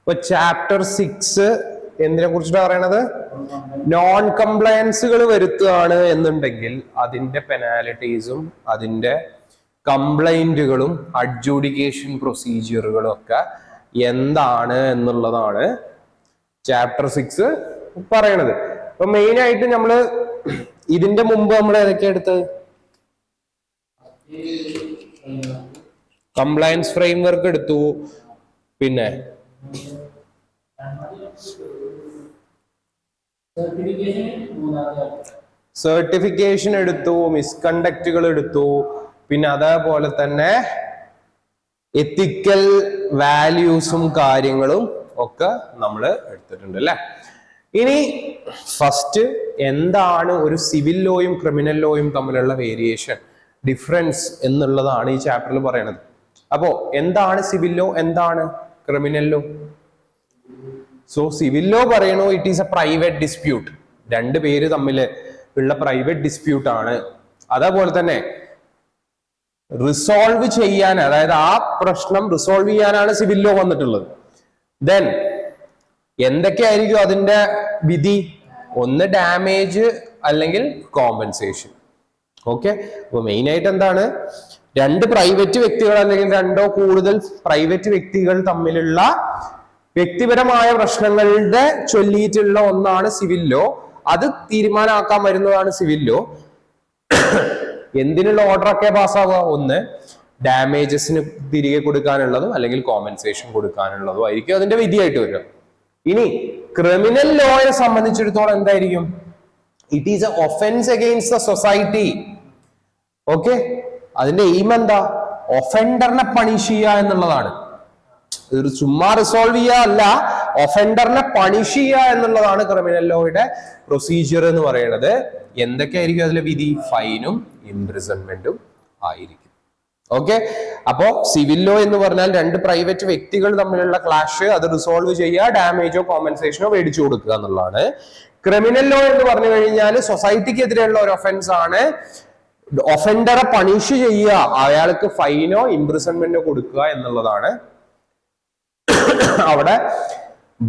ഇപ്പൊ ചാപ്റ്റർ 6 എന്തിനെ കുറിച്ചിട്ടാണ് പറയണത്? നോൺ കംപ്ലയൻസുകൾ വരുത്തുകയാണ് എന്നുണ്ടെങ്കിൽ അതിന്റെ പെനാലിറ്റീസും അതിന്റെ കംപ്ലൈന്റുകളും അഡ്ജൂഡിക്കേഷൻ പ്രൊസീജിയറുകളും ഒക്കെ എന്താണ് എന്നുള്ളതാണ് ചാപ്റ്റർ 6 പറയണത്. അപ്പൊ മെയിൻ ആയിട്ട് നമ്മള് ഇതിന്റെ മുമ്പ് നമ്മൾ ഏതൊക്കെ എടുത്ത് കംപ്ലയൻസ് ഫ്രെയിംവർക്ക് എടുത്തു, പിന്നെ സർട്ടിഫിക്കേഷൻ എടുത്തു, മിസ്കണ്ടക്റ്റുകൾ എടുത്തു, പിന്നെ അതേപോലെ തന്നെ എത്തിക്കൽ വാല്യൂസും കാര്യങ്ങളും ഒക്കെ നമ്മൾ എടുത്തിട്ടുണ്ട് അല്ലെ. ഇനി ഫസ്റ്റ് എന്താണ് ഒരു സിവിൽ ലോയും ക്രിമിനൽ ലോയും തമ്മിലുള്ള വേരിയേഷൻ, ഡിഫറൻസ് എന്നുള്ളതാണ് ഈ ചാപ്റ്ററിൽ പറയുന്നത്. അപ്പോ എന്താണ് സിവിൽ ലോ, എന്താണ് criminal law? So civil law പറയണു it is a private dispute, രണ്ട് പേര് തമ്മിൽ ഉള്ള പ്രൈവറ്റ് ഡിസ്പ്യൂട്ട് ആണ്. അതേപോലെ തന്നെ റിസോൾവ് ചെയ്യാൻ, അതായത് ആ പ്രശ്നം റിസോൾവ് ചെയ്യാനാണ് സിവിൽ ലോ വന്നിട്ടുള്ളത്. ദെൻ എന്തൊക്കെയായിരിക്കും അതിന്റെ വിധി? ഒന്ന് ഡാമേജ് അല്ലെങ്കിൽ കോമ്പൻസേഷൻ. ഓക്കെ, അപ്പൊ മെയിൻ ആയിട്ട് എന്താണ്, രണ്ട് പ്രൈവറ്റ് വ്യക്തികൾ അല്ലെങ്കിൽ രണ്ടോ കൂടുതൽ പ്രൈവറ്റ് വ്യക്തികൾ തമ്മിലുള്ള വ്യക്തിപരമായ പ്രശ്നങ്ങളുടെ ചൊല്ലിയിട്ടുള്ള ഒന്നാണ് സിവിൽ ലോ. അത് തീരുമാനമാക്കാൻ വരുന്നതാണ് സിവിൽ ലോ. എന്തിനുള്ള ഓർഡർ ഒക്കെ പാസ്സാവുക? ഒന്ന് ഡാമേജസിന് തിരികെ കൊടുക്കാനുള്ളതും അല്ലെങ്കിൽ കോമ്പൻസേഷൻ കൊടുക്കാനുള്ളതും ആയിരിക്കും അതിന്റെ വിധിയായിട്ട് വരിക. ഇനി ക്രിമിനൽ ലോയെ സംബന്ധിച്ചിടത്തോളം എന്തായിരിക്കും? It is A offence against the society. Okay, അതിന്റെ എയിം എന്താ? ഒഫൻഡറിനെ പണിഷ് ചെയ്യുക എന്നുള്ളതാണ്. ഒരു ചുമ്മാ റിസോൾവ് ചെയ്യുക അല്ല, ഒഫൻഡറിനെ പണിഷ് ചെയ്യുക എന്നുള്ളതാണ് ക്രിമിനൽ ലോയുടെ പ്രൊസീജിയർ എന്ന് പറയുന്നത്. എന്തൊക്കെയായിരിക്കും അതിലെ വിധി? ഫൈനും ഇംപ്രിസൺമെന്റും ആയിരിക്കും. ഓക്കെ, അപ്പോ സിവിൽ ലോ എന്ന് പറഞ്ഞാൽ രണ്ട് പ്രൈവറ്റ് വ്യക്തികൾ തമ്മിലുള്ള ക്ലാഷ്, അത് റിസോൾവ് ചെയ്യുക, ഡാമേജോ കോമ്പൻസേഷനോ മേടിച്ചു കൊടുക്കുക എന്നുള്ളതാണ്. ക്രിമിനൽ ലോ എന്ന് പറഞ്ഞു കഴിഞ്ഞാൽ സൊസൈറ്റിക്കെതിരെയുള്ള ഒരു ഒഫൻസ് ആണ്. ഒഫൻഡറെ പണിഷ് ചെയ്യുക, അയാൾക്ക് ഫൈനോ ഇംപ്രിസൺമെന്റോ കൊടുക്കുക എന്നുള്ളതാണ് അവിടെ.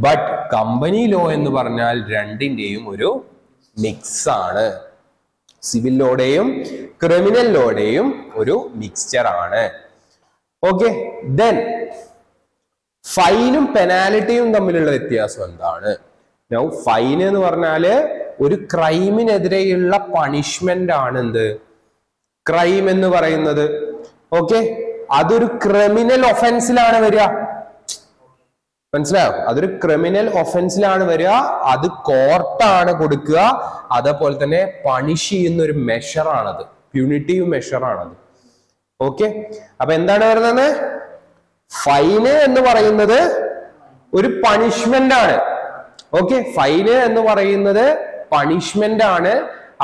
ബട്ട് കമ്പനി ലോ എന്ന് പറഞ്ഞാൽ രണ്ടിന്റെയും ഒരു മിക്സ് ആണ്. സിവിൽ ലോയുടെയും ക്രിമിനൽ ലോയുടെയും ഒരു മിക്സ്ചർ ആണ്. ഓക്കെ, ദെൻ ഫൈനും പെനാലിറ്റിയും തമ്മിലുള്ള വ്യത്യാസം എന്താണ്? ഫൈൻ എന്ന് പറഞ്ഞാല് ഒരു ക്രൈമിനെതിരെയുള്ള പണിഷ്മെന്റ് ആണ്. എന്ത് ക്രൈം എന്ന് പറയുന്നത്? ഓക്കെ, അതൊരു ക്രിമിനൽ ഒഫൻസിലാണ് വരിക. മനസ്സിലായോ? അതൊരു ക്രിമിനൽ ഒഫൻസിലാണ് വരിക, അത് കോർട്ടാണ് കൊടുക്കുക. അതേപോലെ തന്നെ പണിഷ് ചെയ്യുന്ന ഒരു മെഷറാണത്, പ്യൂണിറ്റീവ് മെഷറാണത്. ഓക്കെ, അപ്പൊ എന്താണ് വരുന്നത്? ഫൈന് എന്ന് പറയുന്നത് ഒരു പണിഷ്മെന്റ് ആണ്. ഓക്കെ, ഫൈന് എന്ന് പറയുന്നത് പണിഷ്മെന്റ് ആണ്.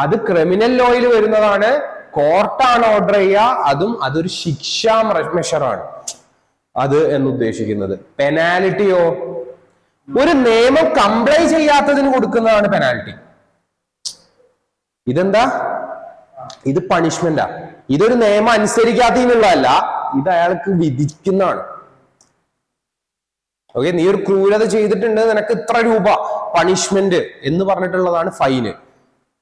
അത് ക്രിമിനൽ ലോയിൽ വരുന്നതാണ്. കോർട്ടാണ് ഓർഡർ ചെയ്യുക, അതും അതൊരു ശിക്ഷാ മെഷറാണ് അത് എന്ന് ഉദ്ദേശിക്കുന്നത്. പെനാലിറ്റിയോ ഒരു നിയമം കംപ്ലൈ ചെയ്യാത്തതിന് കൊടുക്കുന്നതാണ് പെനാൽറ്റി. ഇതെന്താ? ഇത് പണിഷ്മെന്റാ. ഇതൊരു നിയമം അനുസരിക്കാത്തതിനുള്ളതല്ല, ഇത് അയാൾക്ക് വിധിക്കുന്നതാണ്. ഓക്കെ, നീ ഒരു ക്രൂരത ചെയ്തിട്ടുണ്ട്, നിനക്ക് ഇത്ര രൂപ പണിഷ്മെന്റ് എന്ന് പറഞ്ഞിട്ടുള്ളതാണ് ഫൈന്.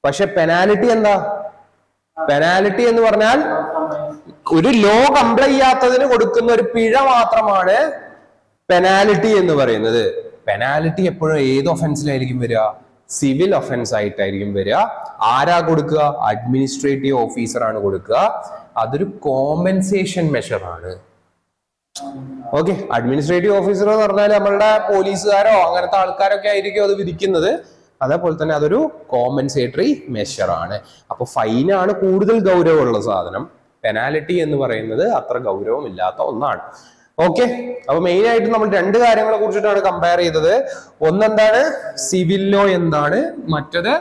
പക്ഷെ പെനാലിറ്റി എന്താ? പെനാലിറ്റി എന്ന് പറഞ്ഞാൽ ഒരു ലോ കംപ്ലൈ ചെയ്യാത്തതിന് കൊടുക്കുന്ന ഒരു പിഴ മാത്രമാണ് പെനാലിറ്റി എന്ന് പറയുന്നത്. പെനാലിറ്റി എപ്പോഴും ഏത് ഒഫൻസിലായിരിക്കും വരിക? സിവിൽ ഒഫൻസ് ആയിട്ടായിരിക്കും വരിക. ആരാ കൊടുക്കുക? അഡ്മിനിസ്ട്രേറ്റീവ് ഓഫീസർ ആണ് കൊടുക്കുക. അതൊരു കോമ്പൻസേഷൻ മെഷർ ആണ്. ഓക്കെ, അഡ്മിനിസ്ട്രേറ്റീവ് ഓഫീസർ എന്ന് പറഞ്ഞാൽ നമ്മളുടെ പോലീസുകാരോ അങ്ങനത്തെ ആൾക്കാരൊക്കെ ആയിരിക്കും അത് വിധിക്കുന്നത്. അതേപോലെ തന്നെ അതൊരു കോമ്പൻസേറ്ററി മെഷർ ആണ്. അപ്പൊ ഫൈനാണ് കൂടുതൽ ഗൗരവമുള്ള സാധനം. പെനാലിറ്റി എന്ന് പറയുന്നത് അത്ര ഗൗരവമില്ലാത്ത ഒന്നാണ്. ഓക്കെ, അപ്പൊ മെയിൻ ആയിട്ട് നമ്മൾ രണ്ട് കാര്യങ്ങളെ കുറിച്ചിട്ടാണ് കമ്പയർ ചെയ്തത്. ഒന്നെന്താണ് സിവിൽ ലോ എന്താണ്, മറ്റത്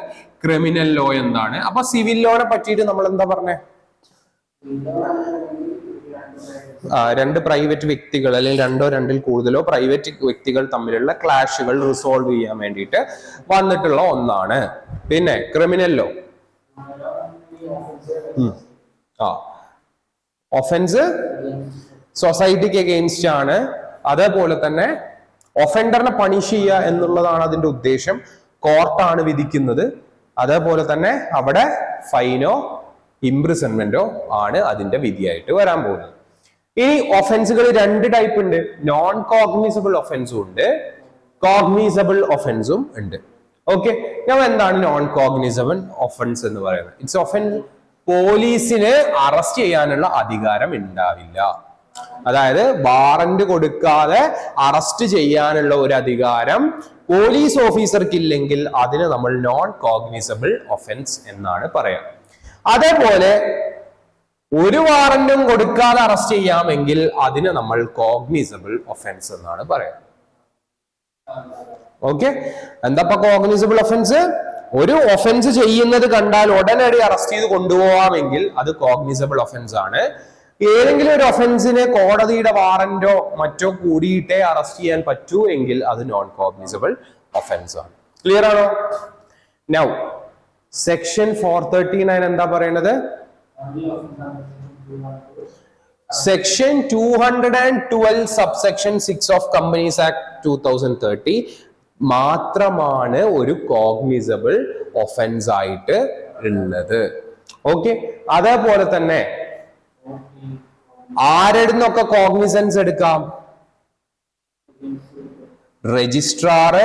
ക്രിമിനൽ ലോ എന്താണ്. അപ്പൊ സിവിൽ ലോനെ പറ്റിയിട്ട് നമ്മൾ എന്താ പറഞ്ഞേ? രണ്ട് പ്രൈവറ്റ് വ്യക്തികൾ അല്ലെങ്കിൽ രണ്ടോ രണ്ടിൽ കൂടുതലോ പ്രൈവറ്റ് വ്യക്തികൾ തമ്മിലുള്ള ക്ലാഷുകൾ റിസോൾവ് ചെയ്യാൻ വേണ്ടിയിട്ട് വന്നിട്ടുള്ള ഒന്നാണ്. പിന്നെ ക്രിമിനൽ ലോ ഒഫൻസ് സൊസൈറ്റിക്ക് അഗെയിൻസ്റ്റ് ആണ്. അതേപോലെ തന്നെ ഒഫൻഡറിനെ പണിഷ് ചെയ്യുക എന്നുള്ളതാണ് അതിന്റെ ഉദ്ദേശം. കോർട്ടാണ് വിധിക്കുന്നത്. അതേപോലെ തന്നെ അവിടെ ഫൈനോ ഇംപ്രിസൺമെന്റോ ആണ് അതിന്റെ വിധിയായിട്ട് വരാൻ പോകുന്നത്. ഇനി ഒഫൻസുകൾ രണ്ട് ടൈപ്പ് ഉണ്ട്. നോൺ കോഗ്നിസബിൾ ഒഫൻസും ഉണ്ട്, കോഗ്നിസബിൾ ഒഫൻസും ഉണ്ട്. ഓക്കെ, ഞാൻ എന്താണ് നോൺ കോഗ്നിസബിൾ ഒഫൻസ് എന്ന് പറയുന്നത്? ഇറ്റ്സ് ഒഫൻസ് പോലീസിന് അറസ്റ്റ് ചെയ്യാനുള്ള അധികാരം ഉണ്ടാവില്ല. അതായത് വാറന്റ് കൊടുക്കാതെ അറസ്റ്റ് ചെയ്യാനുള്ള ഒരു അധികാരം പോലീസ് ഓഫീസർക്ക് ഇല്ലെങ്കിൽ അതിന് നമ്മൾ നോൺ കോഗ്നിസബിൾ ഒഫൻസ് എന്നാണ് പറയാം. അതേപോലെ ഒരു വാറന്റും കൊടുക്കാതെ അറസ്റ്റ് ചെയ്യാമെങ്കിൽ അതിന് നമ്മൾ കോഗ്നിസബിൾ ഒഫൻസ് എന്നാണ് പറയാം. ഓക്കെ, എന്താ കോഗ്നിസബിൾ ഒഫൻസ്? ഒരു ഒഫൻസ് ചെയ്യുന്നത് കണ്ടാൽ ഉടനടി അറസ്റ്റ് ചെയ്ത് കൊണ്ടുപോകാമെങ്കിൽ അത് കോഗ്നിസബിൾ ഒഫൻസ് ആണ്. ഏതെങ്കിലും ഒരു ഒഫൻസിനെ കോടതിയുടെ വാറന്റോ മറ്റോ കൂടിയിട്ടേ അറസ്റ്റ് ചെയ്യാൻ പറ്റൂ എങ്കിൽ അത് നോൺ കോഗ്നിസബിൾ ഒഫൻസ് ആണ്. ക്ലിയർ ആണോ? നൗ സെക്ഷൻ 439 എന്താ പറയുന്നത്? Section 212 subsection 6 of companies act 2030 മാത്രമാണ് ഒരു കോഗ്നിസബിൾ ഒഫൻസ് ആയിട്ട് ഉള്ളത്. ഓക്കെ, അതേപോലെ തന്നെ ആരെടുന്നൊക്കെ കോഗ്നിസൻസ് എടുക്കാം? Registrar,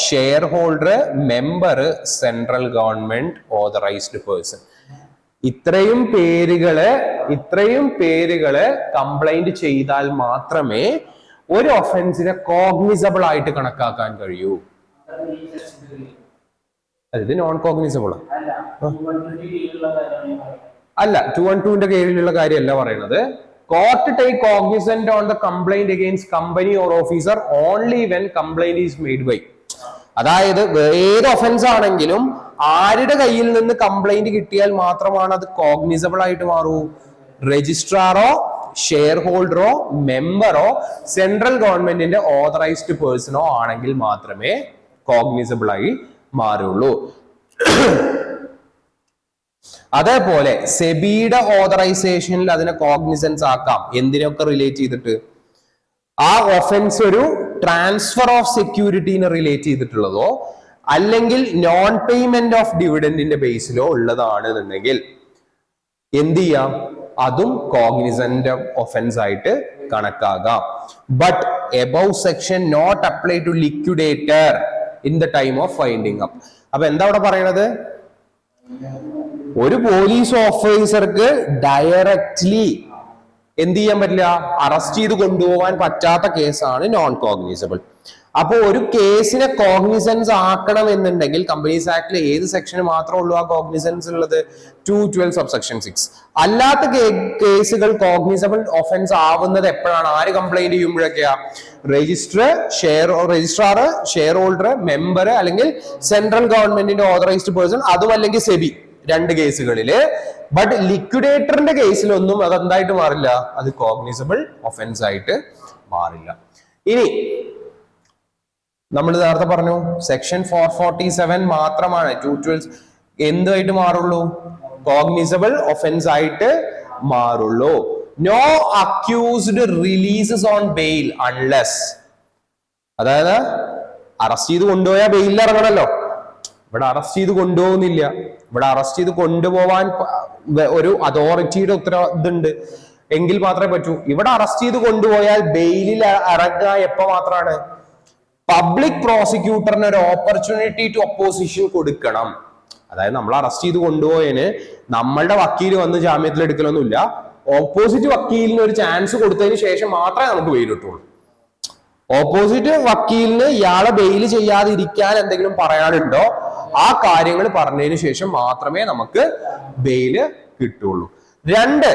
share holder, member, central government authorised person. ഇത്രയും പേരുകള് കംപ്ലൈന്റ് ചെയ്താൽ മാത്രമേ ഒരു ഒഫൻസിനെ കോഗ്നിസബിൾ ആയിട്ട് കണക്കാക്കാൻ കഴിയൂ. ഇത് നോൺ കോഗ്നിസബിൾ അല്ല. 212ന്റെ കീഴിലുള്ള കാര്യമല്ല പറയുന്നത്. Court take cognizant on the complaint against company or officer only when complaint is made by. അതായത് ഏത് ഒഫൻസ് ആണെങ്കിലും ആരുടെ കയ്യിൽ നിന്ന് കംപ്ലൈന്റ് കിട്ടിയാൽ മാത്രമാണ് അത് കോഗ്നിസബിൾ ആയിട്ട് മാറൂ. രജിസ്ട്രാറോ, ഷെയർ ഹോൾഡറോ, മെമ്പറോ, സെൻട്രൽ ഗവൺമെന്റിന്റെ ഓതറൈസ്ഡ് പേഴ്സണോ ആണെങ്കിൽ മാത്രമേ കോഗ്നിസബിൾ ആയി മാറുള്ളൂ. അതേപോലെ സെബിയുടെ ഓതറൈസേഷനിൽ അതിനെ കോഗ്നിസൻസ് ആക്കാം. എന്തിനൊക്കെ റിലേറ്റ് ചെയ്തിട്ട്? ആ ഒഫൻസ് ഒരു ട്രാൻസ്ഫർ ഓഫ് സെക്യൂരിറ്റീനെ റിലേറ്റ് ചെയ്തിട്ടുള്ളതോ അല്ലെങ്കിൽ നോൺ പേയ്മെന്റ് ഓഫ് ഡിവിഡന്റിന്റെ ബേസിലോ ഉള്ളതാണെന്നുണ്ടെങ്കിൽ എന്ത് ചെയ്യാം? അതും കോഗ്നിസന്റ് ഒഫൻസ് ആയിട്ട് കണക്കാകാം. But above section not apply to liquidator in the time of winding up. അപ്പൊ എന്താ അവിടെ പറയണത്? ഒരു പോലീസ് ഓഫീസർക്ക് ഡയറക്ട്ലി എന്ത് ചെയ്യാൻ പറ്റില്ല? അറസ്റ്റ് ചെയ്ത് കൊണ്ടുപോകാൻ പറ്റാത്ത കേസാണ് നോൺ കോഗ്നിസബിൾ. അപ്പൊ ഒരു കേസിനെ കോഗ്നിസൻസ് ആക്കണം എന്നുണ്ടെങ്കിൽ കമ്പനീസ് ആക്ടിലെ ഏത് സെക്ഷന് മാത്രമേ ഉള്ളൂ ആ കോഗ്നിസൻസ് ഉള്ളത്? 212 സബ്സെക്ഷൻ 6. അല്ലാത്ത കേസുകൾ കോഗ്നിസബിൾ ഒഫൻസ് ആവുന്നത് എപ്പോഴാണ്? ആര് കംപ്ലൈന്റ് ചെയ്യുമ്പോഴൊക്കെയാ? രജിസ്ട്രാർ, ഷെയർ ഹോൾഡർ, മെമ്പർ അല്ലെങ്കിൽ സെൻട്രൽ ഗവൺമെന്റിന്റെ ഓതറൈസ്ഡ് പേഴ്സൺ, അതും അല്ലെങ്കിൽ സെബി. രണ്ട് കേസുകളില്. ബട്ട് ലിക്വിഡേറ്ററിന്റെ കേസിലൊന്നും അതെന്തായിട്ട് മാറില്ല? അത് കോഗ്നിസബിൾ ഒഫൻസ് ആയിട്ട് മാറില്ല. ഇനി നമ്മൾ നേരത്തെ പറഞ്ഞു സെക്ഷൻ 447 മാത്രമാണ് 212 എന്തായിട്ട് മാറുള്ളൂ? കോഗ്നിസബിൾ ഒഫൻസ് ആയിട്ട് മാറുള്ളൂ. No accused releases on bail unless. അതായത് അറസ്റ്റ് ചെയ്ത് കൊണ്ടുപോയാൽ ബെയിലിൽ ഇറങ്ങണല്ലോ. ഇവിടെ അറസ്റ്റ് ചെയ്ത് കൊണ്ടുപോകുന്നില്ല. ഇവിടെ അറസ്റ്റ് ചെയ്ത് കൊണ്ടുപോവാൻ ഒരു അതോറിറ്റിയുടെ ഉത്തരവാദിത്തമുണ്ട് എങ്കിൽ മാത്രമേ പറ്റൂ. ഇവിടെ അറസ്റ്റ് ചെയ്ത് കൊണ്ടുപോയാൽ ബെയിലിൽ ഇറങ്ങുക എപ്പോ മാത്രമാണ്? പബ്ലിക് പ്രോസിക്യൂട്ടറിന് ഒരു ഓപ്പർച്യൂണിറ്റി ടു ഒപ്പോസിഷൻ കൊടുക്കണം. അതായത് നമ്മൾ അറസ്റ്റ് ചെയ്ത് കൊണ്ടുപോയതിന് നമ്മളുടെ വക്കീൽ വന്ന് ജാമ്യത്തിൽ എടുക്കലൊന്നുമില്ല. ഓപ്പോസിറ്റ് വക്കീലിന് ഒരു ചാൻസ് കൊടുത്തതിന് ശേഷം മാത്രമേ നമുക്ക് ബെയിൽ കിട്ടുള്ളൂ. ഓപ്പോസിറ്റ് വക്കീലിന് ഇയാളെ ബെയിൽ ചെയ്യാതിരിക്കാൻ എന്തെങ്കിലും പറയാനുണ്ടോ ആ കാര്യങ്ങൾ പറഞ്ഞതിന് ശേഷം മാത്രമേ നമുക്ക് ബെയില് കിട്ടുള്ളൂ. 2,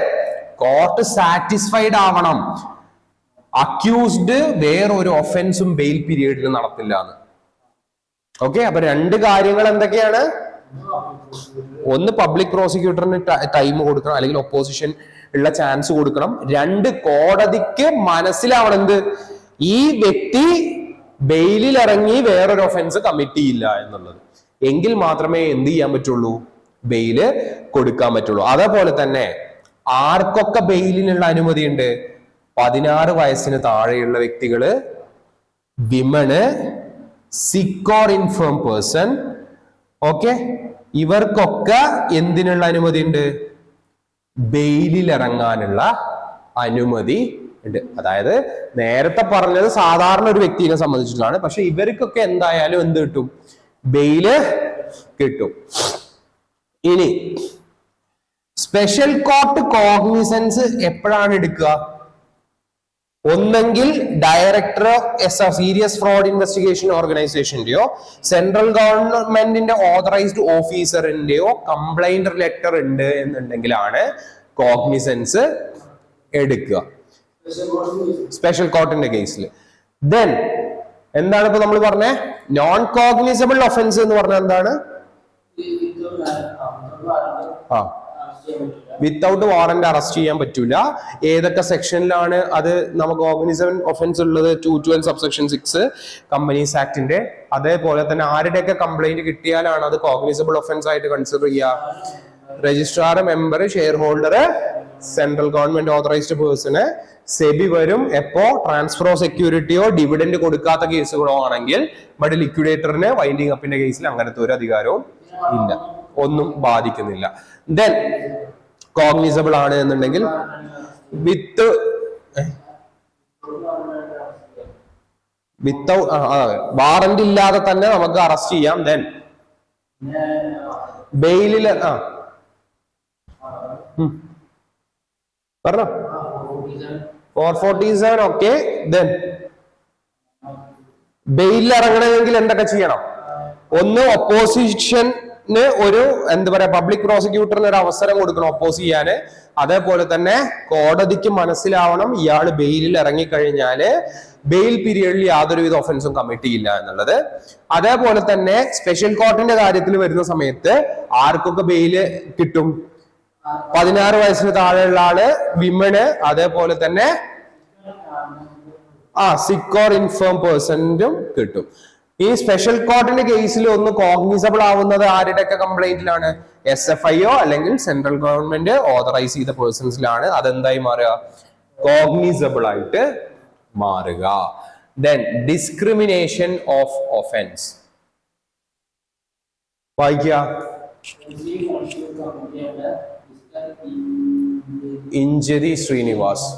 കോർട്ട് സാറ്റിസ്ഫൈഡ് ആവണം. അക്യൂസ്ഡ് വേറൊരു ഒഫൻസും ബെയിൽ പീരീഡിൽ നടത്തില്ല എന്ന്. ഓക്കെ, അപ്പൊ 2 കാര്യങ്ങൾ എന്തൊക്കെയാണ്? ഒന്ന്, പബ്ലിക് പ്രോസിക്യൂട്ടറിന് ടൈം കൊടുക്കണം അല്ലെങ്കിൽ ഒപ്പോസിഷൻ ഉള്ള ചാൻസ് കൊടുക്കണം. 2, കോടതിക്ക് മനസ്സിലാവണം എന്ത്? ഈ വ്യക്തി ബെയിലിൽ ഇറങ്ങി വേറൊരു ഒഫൻസ് കമ്മിറ്റ് ചെയ്യില്ല എന്നുള്ളത്. എങ്കിൽ മാത്രമേ എന്ത് ചെയ്യാൻ പറ്റുള്ളൂ? ബെയില് കൊടുക്കാൻ പറ്റുള്ളൂ. അതേപോലെ തന്നെ ആർക്കൊക്കെ ബെയിലിനുള്ള അനുമതി ഉണ്ട്? 16 വയസ്സിന് താഴെയുള്ള വ്യക്തികള്, വിമണ്, സിക്ക് ഓർ ഇൻഫേം പേഴ്സൺ. ഓക്കെ, ഇവർക്കൊക്കെ എന്തിനുള്ള അനുമതി ഉണ്ട്? ബെയിലിൽ ഇറങ്ങാനുള്ള അനുമതി ഉണ്ട്. അതായത് നേരത്തെ പറഞ്ഞത് സാധാരണ ഒരു വ്യക്തിയെ സംബന്ധിച്ചിട്ടാണ്, പക്ഷെ ഇവർക്കൊക്കെ എന്തായാലും എന്ത് കിട്ടും? ബെയില് കിട്ടും. ഇനി സ്പെഷ്യൽ കോർട്ട് കോഗ്നിസൻസ് എപ്പോഴാണ് എടുക്കുക? ഒന്നെങ്കിൽ ഡയറക്ടർ സീരിയസ് ഫ്രോഡ് ഇൻവെസ്റ്റിഗേഷൻ ഓർഗനൈസേഷന്റെയോ സെൻട്രൽ ഗവൺമെന്റിന്റെ ഓതറൈസ്ഡ് ഓഫീസറിന്റെയോ കംപ്ലൈന്റ് ലെറ്റർ ഉണ്ട് എന്നുണ്ടെങ്കിലാണ് കോഗ്നിസൻസ് എടുക്കുക സ്പെഷ്യൽ കോർട്ടിന്റെ കേസിൽ. ദെൻ എന്താണ് ഇപ്പൊ നമ്മൾ പറഞ്ഞ നോൺ കോഗ്നിസബിൾ ഒഫൻസ് എന്ന് പറഞ്ഞാൽ എന്താണ്? വിത്തൗട്ട് വാറന്റ് അറസ്റ്റ് ചെയ്യാൻ പറ്റൂല. ഏതൊക്കെ സെക്ഷനിലാണ് അത് നമുക്ക് കോഗ്നിസബിൾ ഒഫൻസ് ഉള്ളത്? 212 സബ്സെക്ഷൻ 6 കമ്പനീസ് ആക്ടിന്റെ. അതേപോലെ തന്നെ ആരുടെയൊക്കെ കംപ്ലൈന്റ് കിട്ടിയാലാണ് അത് കോഗ്നിസബിൾ ഒഫൻസ് ആയിട്ട് കൺസിഡർ ചെയ്യുക? Registrar, member, share holder, central government authorised person, SEBI വരും. എപ്പോ? ട്രാൻസ്ഫറോ സെക്യൂരിറ്റിയോ ഡിവിഡന്റ് കൊടുക്കാത്ത കേസുകളോ ആണെങ്കിൽ. ബട്ട് ലിക്വിഡേറ്ററിന് വൈൻഡിങ് അപ്പിന്റെ കേസിൽ അങ്ങനത്തെ ഒരു അധികാരവും ഇല്ല, ഒന്നും ബാധിക്കുന്നില്ല. ദെൻ കോഗ്നിസബിൾ ആണ് എന്നുണ്ടെങ്കിൽ വാറന്റ് ഇല്ലാതെ തന്നെ നമുക്ക് അറസ്റ്റ് ചെയ്യാം. ദെൻ ബെയിലില് പറഞ്ഞോ 447. ഓക്കെ, ദെൻ ബെയിലിൽ ഇറങ്ങണമെങ്കിൽ എന്തൊക്കെ ചെയ്യണം? ഒന്ന്, ഒപ്പോസിഷന് ഒരു എന്താ പറയാ പബ്ലിക് പ്രോസിക്യൂട്ടറിന് ഒരു അവസരം കൊടുക്കണം ഒപ്പോസ് ചെയ്യാന്. അതേപോലെ തന്നെ കോടതിക്ക് മനസ്സിലാവണം ഇയാള് ബെയിലിൽ ഇറങ്ങിക്കഴിഞ്ഞാല് ബെയിൽ പീരിയഡിൽ യാതൊരുവിധ ഒഫൻസും കമ്മിറ്റ് ചെയ്യില്ല എന്നുള്ളത്. അതേപോലെ തന്നെ സ്പെഷ്യൽ കോർട്ടിന്റെ കാര്യത്തിൽ വരുന്ന സമയത്ത് ആർക്കൊക്കെ ബെയില് കിട്ടും? 16 വയസ്സിന് താഴെയുള്ള ആള്, വിമന്, അതേപോലെ തന്നെ സിക്ക് ഓർ ഇൻഫേം പേഴ്സണും കിട്ടും. ഈ സ്പെഷ്യൽ കോർട്ടിന്റെ കേസിൽ ഒന്ന് കോഗ്നിസബിൾ ആവുന്നത് ആരുടെയൊക്കെ കംപ്ലൈന്റിലാണ്? SFIO അല്ലെങ്കിൽ സെൻട്രൽ ഗവൺമെന്റ് ഓതറൈസ് ചെയ്ത പേഴ്സൺസിലാണ്. അതെന്തായി മാറുക? കോഗ്നിസബിൾ ആയിട്ട് മാറുക. Then discrimination of offence. വായിക്കുക. ഇഞ്ചതി ശ്രീനിവാസ്.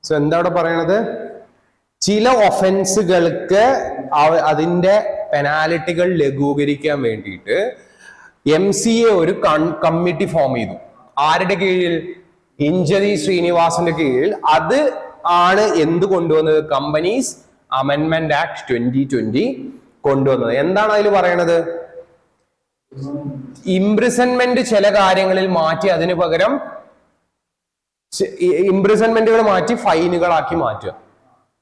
സോ എന്താ അവിടെ പറയണത്? ചില ഒഫൻസുകൾക്ക് അതിന്റെ പെനാലിറ്റികൾ ലഘൂകരിക്കാൻ വേണ്ടിയിട്ട് MCA ഒരു കമ്മിറ്റി ഫോം ചെയ്തു. ആരുടെ കീഴിൽ? ഇഞ്ചതി ശ്രീനിവാസിന്റെ കീഴിൽ. അത് ആണ് എന്ത് കൊണ്ടുവന്നത്? കമ്പനീസ് അമെൻമെന്റ് ആക്ട് 2020 കൊണ്ടുവന്നത്. എന്താണ് അതിൽ പറയണത്? ഇംപ്രിസൺമെന്റ് ചില കാര്യങ്ങളിൽ മാറ്റി അതിന് പകരം ഇംപ്രിസൺമെന്റുകൾ മാറ്റി ഫൈനുകളാക്കി മാറ്റുക.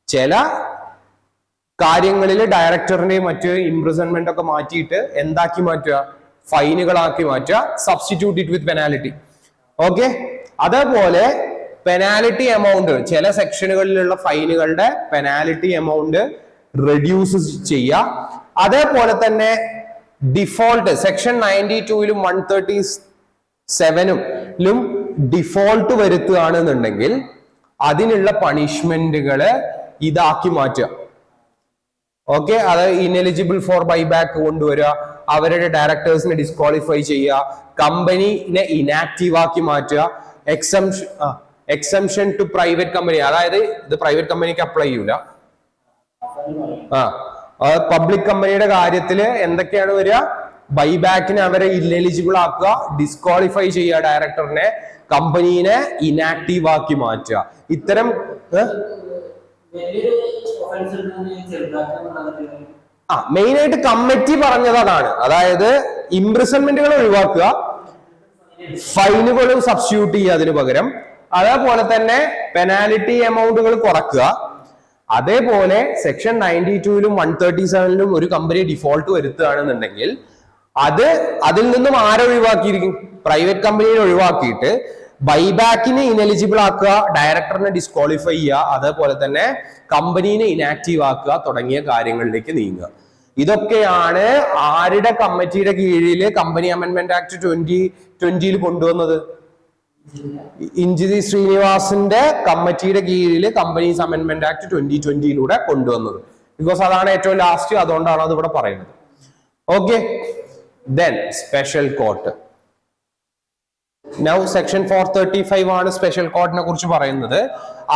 ചില കാര്യങ്ങളിൽ ഡയറക്ടറിന്റെയും മറ്റ് ഇംപ്രിസൺമെന്റ് ഒക്കെ മാറ്റിയിട്ട് എന്താക്കി മാറ്റുക? ഫൈനുകളാക്കി മാറ്റുക. Substitute it with penalty. Okay, അതേപോലെ പെനാലിറ്റി എമൗണ്ട് ചില സെക്ഷനുകളിലുള്ള ഫൈനുകളുടെ പെനാലിറ്റി എമൗണ്ട് റെഡ്യൂസ് ചെയ്യുക. അതേപോലെ തന്നെ ഡിഫോൾട്ട് സെക്ഷൻ 92-ലും 137-ലും ഡിഫോൾട്ട് വരുത്തുകയാണെന്നുണ്ടെങ്കിൽ അതിനുള്ള പണിഷ്മെന്റുകള് ഇതാക്കി മാറ്റുക. ഓക്കെ, അത് ഇനെലിജിബിൾ ഫോർ ബൈബാക്ക് കൊണ്ടുവരിക, അവരുടെ ഡയറക്ടേഴ്സിനെ ഡിസ്ക്വാളിഫൈ ചെയ്യുക, കമ്പനിനെ ഇനാക്റ്റീവ് ആക്കി മാറ്റുക, എക്സംഷൻ ടു പ്രൈവറ്റ് കമ്പനി, അതായത് ഇത് പ്രൈവറ്റ് കമ്പനിക്ക് അപ്ലൈ ചെയ്യൂല. പബ്ലിക് കമ്പനിയുടെ കാര്യത്തില് എന്തൊക്കെയാണ് വരിക? ബൈബാക്കിന് അവരെ ഇല്ലെലിജിബിൾ ആക്കുക, ഡിസ്ക്വാളിഫൈ ചെയ്യുക ഡയറക്ടറിനെ, കമ്പനീനെ ഇനാക്റ്റീവ് ആക്കി മാറ്റുക. ഇത്തരം മെയിൻ ആയിട്ട് കമ്മിറ്റി പറഞ്ഞത് അതാണ്. അതായത് ഇംപ്രിസൺമെന്റുകൾ ഒഴിവാക്കുക, ഫൈനുകളും സബ്സ്റ്റിറ്റ്യൂട്ട് ചെയ്യുക അതിന് പകരം. അതേപോലെ തന്നെ പെനാലിറ്റി എമൗണ്ടുകൾ കുറക്കുക. അതേപോലെ സെക്ഷൻ 92ലും 137ലും ഒരു കമ്പനി ഡിഫോൾട്ട് വരുത്തുകയാണെന്നുണ്ടെങ്കിൽ അതിൽ നിന്നും ആരൊഴിവാക്കിയിരിക്കും? പ്രൈവറ്റ് കമ്പനിയെ ഒഴിവാക്കിയിട്ട് ബൈബാക്കിനെ ഇനെലിജിബിൾ ആക്കുക, ഡയറക്ടറിനെ ഡിസ്ക്വാളിഫൈ ചെയ്യുക, അതേപോലെ തന്നെ കമ്പനീനെ ഇനാക്റ്റീവ് ആക്കുക തുടങ്ങിയ കാര്യങ്ങളിലേക്ക് നീങ്ങുക. ഇതൊക്കെയാണ് ആരുടെ കമ്മിറ്റിയുടെ കീഴിൽ കമ്പനി അമെന്റ്മെന്റ് ആക്ട് 2020 കൊണ്ടുവന്നത്? ഇഞ്ചിതി ശ്രീനിവാസിന്റെ കമ്മിറ്റിയുടെ കീഴിൽ കമ്പനീസ് അമെന്റ്മെന്റ് ആക്ട് 2020 കൊണ്ടുവന്നത്. ബിക്കോസ് അതാണ് ഏറ്റവും ലാസ്റ്റ്, അതുകൊണ്ടാണ് അത് ഇവിടെ പറയുന്നത്. Okay, then special court. Now section 435 ആണ് സ്പെഷ്യൽ കോർട്ടിനെ കുറിച്ച് പറയുന്നത്.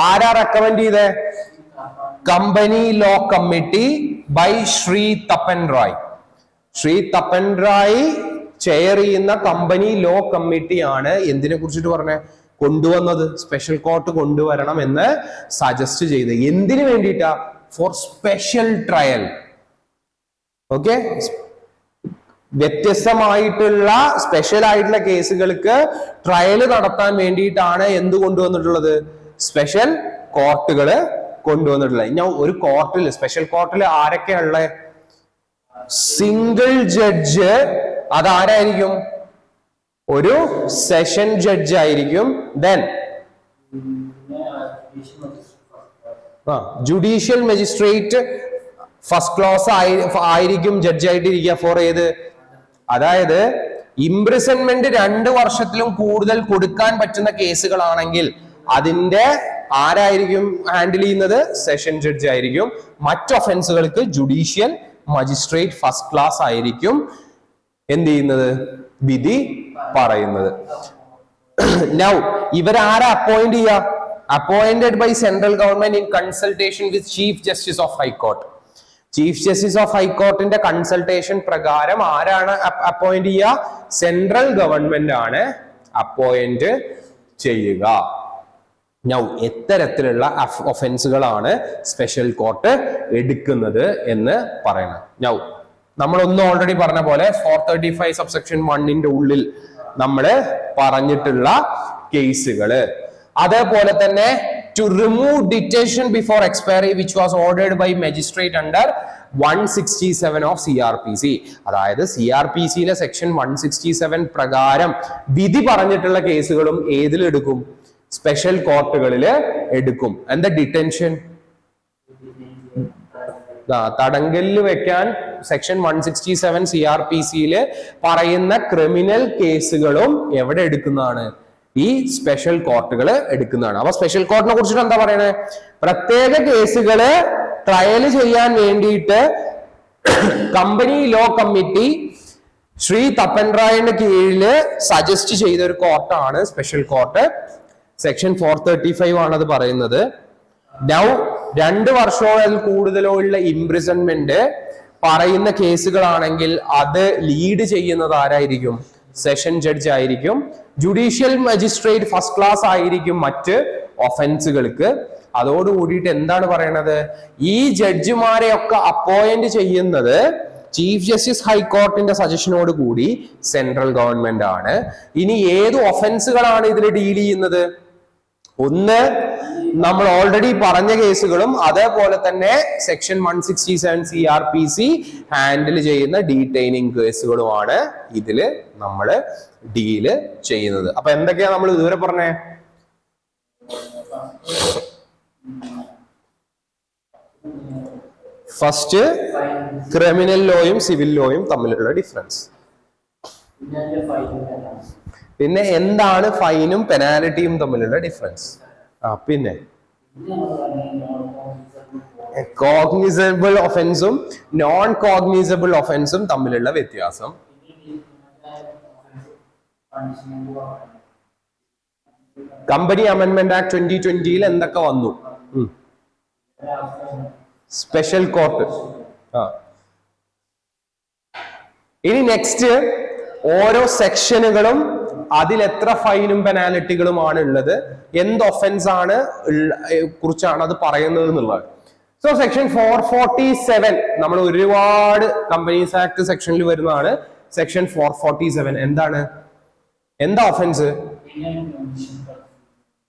ആരാ റെക്കമെൻഡ് ചെയ്തേ? Company law committee by Shri Tapan Rai. Shri Tapan Rai chair ചെയ്യുന്ന കമ്പനി ലോ കമ്മിറ്റിയാണ് എന്തിനെ കുറിച്ചിട്ട് പറഞ്ഞ കൊണ്ടുവന്നത്? സ്പെഷ്യൽ കോർട്ട് കൊണ്ടുവരണം എന്ന് സജസ്റ്റ് ചെയ്ത്. എന്തിനു വേണ്ടിയിട്ടാ? For special trial. ഓക്കെ, വ്യത്യസ്തമായിട്ടുള്ള സ്പെഷ്യൽ ആയിട്ടുള്ള കേസുകൾക്ക് ട്രയൽ നടത്താൻ വേണ്ടിയിട്ടാണ് എന്ത് കൊണ്ടുവന്നിട്ടുള്ളത്? സ്പെഷ്യൽ കോർട്ടുകൾ കൊണ്ടുവന്നിട്ടുള്ളത്. ഞാൻ ഒരു കോർട്ടിൽ, സ്പെഷ്യൽ കോർട്ടിൽ ആരൊക്കെയുള്ള? സിംഗിൾ ജഡ്ജ്, അതാരായിരിക്കും? ഒരു സെഷൻ ജഡ്ജ് ആയിരിക്കും. Then judicial magistrate first class ആയിരിക്കും ജഡ്ജ് ആയിട്ടിരിക്കുക. ഫോർ ഏത്? അതായത് ഇംപ്രിസൺമെന്റ് 2 വർഷത്തിലും കൂടുതൽ കൊടുക്കാൻ പറ്റുന്ന കേസുകളാണെങ്കിൽ അതിന്റെ ആരായിരിക്കും ഹാൻഡിൽ ചെയ്യുന്നത്? സെഷൻ ജഡ്ജ് ആയിരിക്കും. മറ്റ് ഒഫൻസുകൾക്ക് ജുഡീഷ്യൽ മജിസ്ട്രേറ്റ് ഫസ്റ്റ് ക്ലാസ് ആയിരിക്കും എന്ത് ചെയ്യുന്നത്? വിധി പറയുന്നത്. നൗ ഇവരാരെ അപ്പോയിന്റ് ചെയ്യുക? Appointed by central government in consultation with chief justice of high court. Chief justice of ഹൈക്കോർട്ടിന്റെ കൺസൾട്ടേഷൻ പ്രകാരം ആരാണ് അപ്പോയിന്റ് ചെയ്യുക? സെൻട്രൽ ഗവൺമെന്റ് ആണ് അപ്പോയിന്റ് ചെയ്യുക. നൗ എത്തരത്തിലുള്ള ഒഫൻസുകളാണ് സ്പെഷ്യൽ കോർട്ട് എടുക്കുന്നത് എന്ന് പറയണം. നൗ നമ്മളൊന്നും ഓൾറെഡി പറഞ്ഞ പോലെ 435 സബ്സെക്ഷൻ 1ന്റെ ഉള്ളിൽ നമ്മൾ പറഞ്ഞിട്ടുള്ള കേസുകള്, അതേപോലെ തന്നെ to remove detention before expiry which was ordered by magistrate under 167 of CRPC. അതായത് CRPCയിലെ സെക്ഷൻ 167 പ്രകാരം വിധി പറഞ്ഞിട്ടുള്ള കേസുകളും ഏതിലെടുക്കും? സ്പെഷ്യൽ കോർട്ടുകളിൽ എടുക്കും. എന്താ ഡിറ്റൻഷൻ? തടങ്കലിൽ വെക്കാൻ സെക്ഷൻ 167 CRPCയിൽ പറയുന്ന ക്രിമിനൽ കേസുകളും എവിടെ എടുക്കുന്നതാണ്? ഈ സ്പെഷ്യൽ കോർട്ടുകൾ എടുക്കുന്നതാണ്. അപ്പൊ സ്പെഷ്യൽ കോർട്ടിനെ കുറിച്ചിട്ട് എന്താ പറയുന്നത്? പ്രത്യേക കേസുകള് ട്രയൽ ചെയ്യാൻ വേണ്ടിയിട്ട് company law committee Shri Thappan റായിന്റെ കീഴില് സജസ്റ്റ് ചെയ്ത ഒരു കോർട്ടാണ് സ്പെഷ്യൽ കോർട്ട്. സെക്ഷൻ 435 ആണ് അത് പറയുന്നത്. നൗ 2 വർഷമോ അതിൽ കൂടുതലോ ഉള്ള ഇംപ്രിസൺമെന്റ് പറയുന്ന കേസുകളാണെങ്കിൽ അത് ലീഡ് ചെയ്യുന്നത് ആരായിരിക്കും? സെഷൻ ജഡ്ജ് ആയിരിക്കും. ജുഡീഷ്യൽ മജിസ്ട്രേറ്റ് ഫസ്റ്റ് ക്ലാസ് ആയിരിക്കും മറ്റ് ഒഫൻസുകൾക്ക്. അതോടുകൂടിയിട്ട് എന്താണ് പറയണത്? ഈ ജഡ്ജിമാരെയൊക്കെ അപ്പോയിന്റ് ചെയ്യുന്നത് ചീഫ് ജസ്റ്റിസ് ഹൈക്കോർട്ടിന്റെ സജഷനോട് കൂടി സെൻട്രൽ ഗവൺമെന്റ് ആണ്. ഇനി ഏത് ഒഫൻസുകളാണ് ഇതിൽ ഡീൽ ചെയ്യുന്നത്? ഒന്ന് നമ്മൾ ഓൾറെഡി പറഞ്ഞ കേസുകളും അതേപോലെ തന്നെ സെക്ഷൻ 167 CRPC ഹാൻഡിൽ ചെയ്യുന്ന ഡീറ്റെയിനിങ് കേസുകളുമാണ് ഇതില് നമ്മൾ ഡീല് ചെയ്യുന്നത്. അപ്പൊ എന്തൊക്കെയാ നമ്മൾ ഇതുവരെ പറഞ്ഞേ? ഫസ്റ്റ്, ക്രിമിനൽ ലോയും സിവിൽ ലോയും തമ്മിലുള്ള ഡിഫറൻസ്. പിന്നെ എന്താണ് ഫൈനും പെനാൽറ്റിയും തമ്മിലുള്ള ഡിഫറൻസ്? പിന്നെ കോഗ്നിസബിൾ ഒഫൻസും നോൺ കോഗ്നിസബിൾ ഒഫൻസും തമ്മിലുള്ള വ്യത്യാസം. കമ്പനി അമെന്റ്മെന്റ് ആക്ട് 2020 എന്തൊക്കെ വന്നു? Special court. ഇനി നെക്സ്റ്റ് ഓരോ സെക്ഷനുകളും അതിൽ എത്ര ഫൈനും പെനാൽറ്റികളുമാണ് ഉള്ളത്, എന്ത് ഒഫൻസ് ആണ് കുറിച്ചാണ് അത് പറയുന്നത് എന്നുള്ളത്. സോ സെക്ഷൻ 447 നമ്മൾ ഒരുപാട് കമ്പനീസ് ആക്ട് സെക്ഷനിൽ വരുന്നതാണ്. സെക്ഷൻ 447 എന്താണ്? എന്താ offence?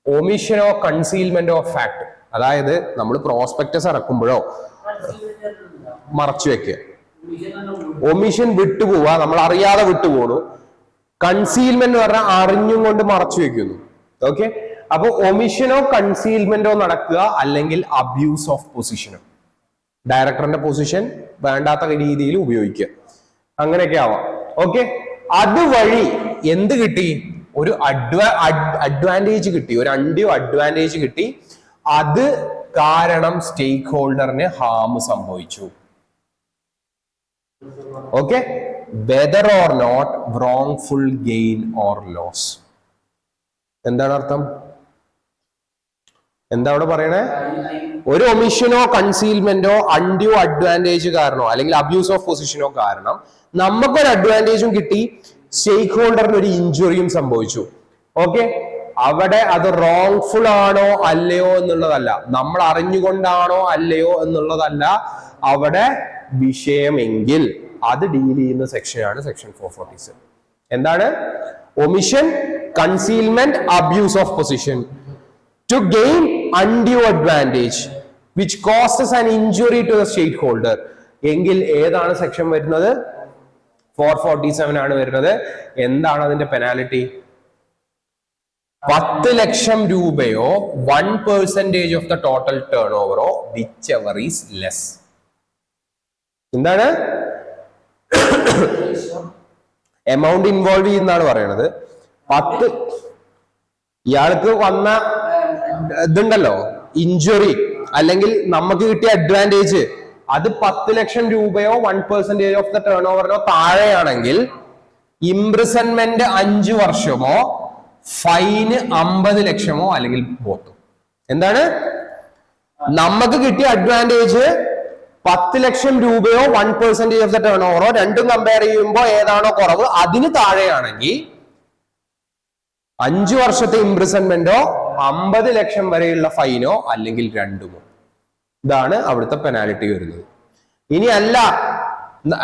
Omission of concealment of fact. അതായത് നമ്മൾ പ്രോസ്പെക്ടസ് ഇറക്കുമ്പോഴോ മറച്ചു വെക്കുക. ഒമിഷൻ വിട്ടുപോവുക, നമ്മൾ അറിയാതെ വിട്ടുപോണു. കൺസീൽമെന്റ് എന്ന് പറഞ്ഞാൽ അറിഞ്ഞും കൊണ്ട് മറച്ചു വെക്കുന്നു. ഓക്കെ, അപ്പൊ ഒമിഷനോ കൺസീൽമെന്റോ നടക്കുക, അല്ലെങ്കിൽ അബ്യൂസ് ഓഫ് പൊസിഷനോ, ഡയറക്ടറിന്റെ പൊസിഷൻ വേണ്ടാത്ത രീതിയിൽ ഉപയോഗിക്കുക, അങ്ങനെയൊക്കെ ആവാം. ഓക്കെ, അതുവഴി എന്ത് കിട്ടി? ഒരു അഡ്വാൻറ്റേജ് കിട്ടി, ഒരു അൺഡ്യൂ അഡ്വാൻറ്റേജ് കിട്ടി. അത് കാരണം സ്റ്റേക്ക് ഹോൾഡറിന് ഹാം സംഭവിച്ചു. Okay, whether or not wrongful gain or loss. എന്താണ് അർത്ഥം? എന്താ അവിടെ പറയണേ? ഒരു ഒമിഷനോ കൺസീൽമെന്റോ അൺഡ്യൂ അഡ്വാൻറ്റേജ് കാരണോ അല്ലെങ്കിൽ അബ്യൂസ് ഓഫ് പൊസിഷനോ കാരണം നമുക്കൊരു അഡ്വാൻറ്റേജും കിട്ടി, സ്റ്റേക്ക് ഹോൾഡറിന് ഒരു ഇഞ്ചുറിയും സംഭവിച്ചു. ഓക്കെ, അവിടെ അത് റോങ്ഫുൾ ആണോ അല്ലയോ എന്നുള്ളതല്ല, നമ്മൾ അറിഞ്ഞുകൊണ്ടാണോ അല്ലയോ എന്നുള്ളതല്ല അവിടെ വിഷയമെങ്കിൽ അത് ഡീൽ ചെയ്യുന്ന സെക്ഷനാണ് സെക്ഷൻ 447. എന്താണ്? Omission, concealment, abuse of position to gain undue advantage which causes an injury to the stakeholder. എങ്കിൽ ഏതാണ് സെക്ഷൻ വരുന്നത്? 447 ആണ് വരുന്നത്. എന്താണ് അതിന്റെ പെനാലിറ്റി? 10 ലക്ഷം രൂപയോ 1% ഓഫ് ദ ടോട്ടൽ ടേൺ ഓവറോ വിച്ച് എവർ ഈസ് ലെസ്. എന്താണ് എമൗണ്ട് ഇൻവോൾവ് ചെയ്യുന്നതാണ് പറയണത്. 10 ഇയാൾക്ക് വന്ന ഇതുണ്ടല്ലോ, ഇഞ്ചുറി അല്ലെങ്കിൽ നമുക്ക് കിട്ടിയ അഡ്വാൻറ്റേജ്, അത് 10 ലക്ഷം രൂപയോ 1% ഓഫ് ദ ടേൺ ഓവറിനോ താഴെയാണെങ്കിൽ ഇംപ്രിസൺമെന്റ് 5 വർഷമോ ഫൈന് 50 ലക്ഷമോ അല്ലെങ്കിൽ ബോത്തും. എന്താണ്? നമുക്ക് കിട്ടിയ അഡ്വാൻറ്റേജ് 10 ലക്ഷം രൂപയോ 1% ഓഫ് ദ ടേൺ ഓവറോ, രണ്ടും കമ്പയർ ചെയ്യുമ്പോൾ ഏതാണോ കുറവ് അതിന് താഴെയാണെങ്കിൽ 5 വർഷത്തെ ഇംപ്രിസൺമെന്റോ 50 ലക്ഷം വരെയുള്ള ഫൈനോ അല്ലെങ്കിൽ രണ്ടുമോ. ഇതാണ് അവിടുത്തെ പെനാൽറ്റി വരുന്നത്. ഇനി അല്ല,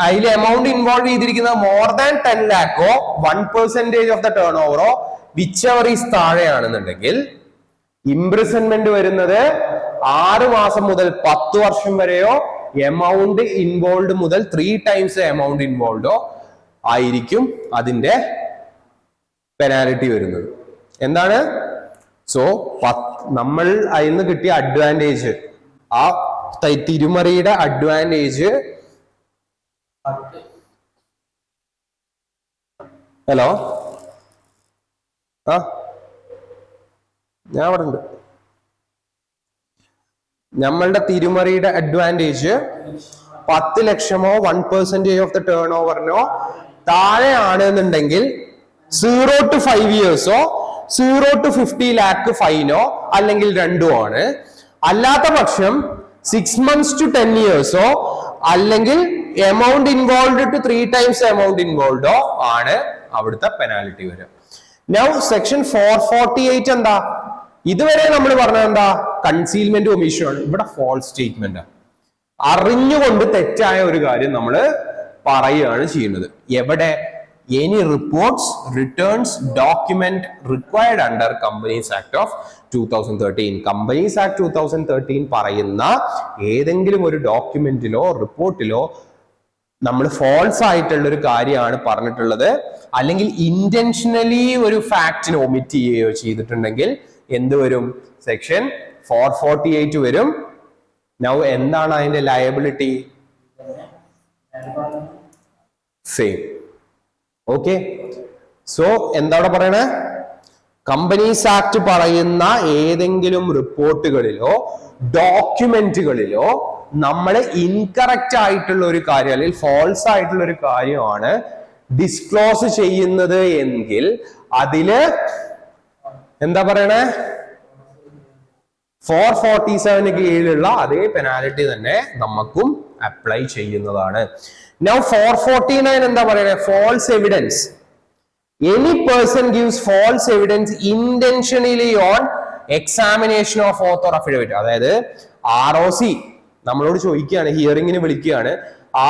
അതിൽ എമൗണ്ട് ഇൻവോൾവ് ചെയ്തിരിക്കുന്നത് മോർ ദാൻ 10 ലാക്കോ 1% ഓഫ് ദ ടേൺ ഓവറോ വിച്ച് എവർ ഈസ് താഴെയാണെന്നുണ്ടെങ്കിൽ ഇംപ്രിസൺമെന്റ് വരുന്നത് 6 മാസം മുതൽ 10 വർഷം വരെയോ, എമൗണ്ട് ഇൻവോൾവ് മുതൽ 3 ടൈംസ് എമൗണ്ട് ഇൻവോൾവോ ആയിരിക്കും അതിന്റെ പെനാലിറ്റി വരുന്നത്. എന്താണ്? സോ നമ്മൾ അതിൽ നിന്ന് കിട്ടിയ അഡ്വാൻറ്റേജ്, ആ തിരുമറിയുടെ അഡ്വാൻറ്റേജ്, ഹലോ ഞാൻ അവിടെ ഉണ്ട്. നമ്മളുടെ തിരുമറിയുടെ അഡ്വാൻറ്റേജ് 10 ലക്ഷമോ 1% ഓഫ് ദ ടേൺ ഓവറിനോ താഴെയാണ് എന്നുണ്ടെങ്കിൽ 0 to 5 yearsോ 0 to 50 lakh ഫൈനോ അല്ലെങ്കിൽ രണ്ടും ആണ്. അല്ലാത്ത പക്ഷം 6 months to 10 yearsോ അല്ലെങ്കിൽ amount involve to 3 times amount ഇൻവോൾവോ ആണ് അവിടുത്തെ പെനാൽറ്റി വരിക. നൗ സെക്ഷൻ 448 എന്താ? ഇതുവരെ നമ്മൾ പറഞ്ഞത് എന്താ? കൺസീൽമെന്റ് ഒമിഷൻ ആണ്. ഇവിടെ ഫോൾസ് സ്റ്റേറ്റ്മെന്റ്, അറിഞ്ഞുകൊണ്ട് തെറ്റായ ഒരു കാര്യം നമ്മൾ പറയുകയാണ് ചെയ്യുന്നത്. എവിടെ? Any reports, returns, document required under Companies Act of 2013. Companies Act 2013 പറയുന്ന ഏതെങ്കിലും ഒരു ഡോക്യുമെന്റിലോ റിപ്പോർട്ടിലോ നമ്മൾ ഫോൾസ് ആയിട്ടുള്ള ഒരു കാര്യമാണ് പറഞ്ഞിട്ടുള്ളത്, അല്ലെങ്കിൽ ഇന്റൻഷനലി ഒരു ഫാക്ടിനെ ഒമിറ്റ് ചെയ്യുകയോ ചെയ്തിട്ടുണ്ടെങ്കിൽ എന്ത് വരും? സെക്ഷൻ 448 വരും. നൗ എന്താണ് അതിന്റെ ലയബിലിറ്റി? സെയിം. ഓക്കെ, സോ എന്താണ് പറയണേ? കമ്പനീസ് ആക്ട് പറയുന്ന ഏതെങ്കിലും റിപ്പോർട്ടുകളിലോ ഡോക്യുമെന്റുകളിലോ നമ്മൾ ഇൻകറക്റ്റ് ആയിട്ടുള്ള ഒരു കാര്യം അല്ലെങ്കിൽ ഫോൾസ് ആയിട്ടുള്ള ഒരു കാര്യമാണ് ഡിസ്ക്ലോസ് ചെയ്യുന്നത് എങ്കിൽ അതില് എന്താ പറയണേ? 447 കീഴിലുള്ള അതേ പെനാൽറ്റി തന്നെ നമുക്കും അപ്ലൈ ചെയ്യുന്നതാണ്. Now 449 എന്താ പറയുന്നത്? false evidence. Any person gives false evidence intentionally on examination of oath or affidavit. അതായത് ROC നമ്മളോട് ചോദിക്കുകയാണ്, ഹിയറിംഗിന് വിളിക്കുകയാണ്,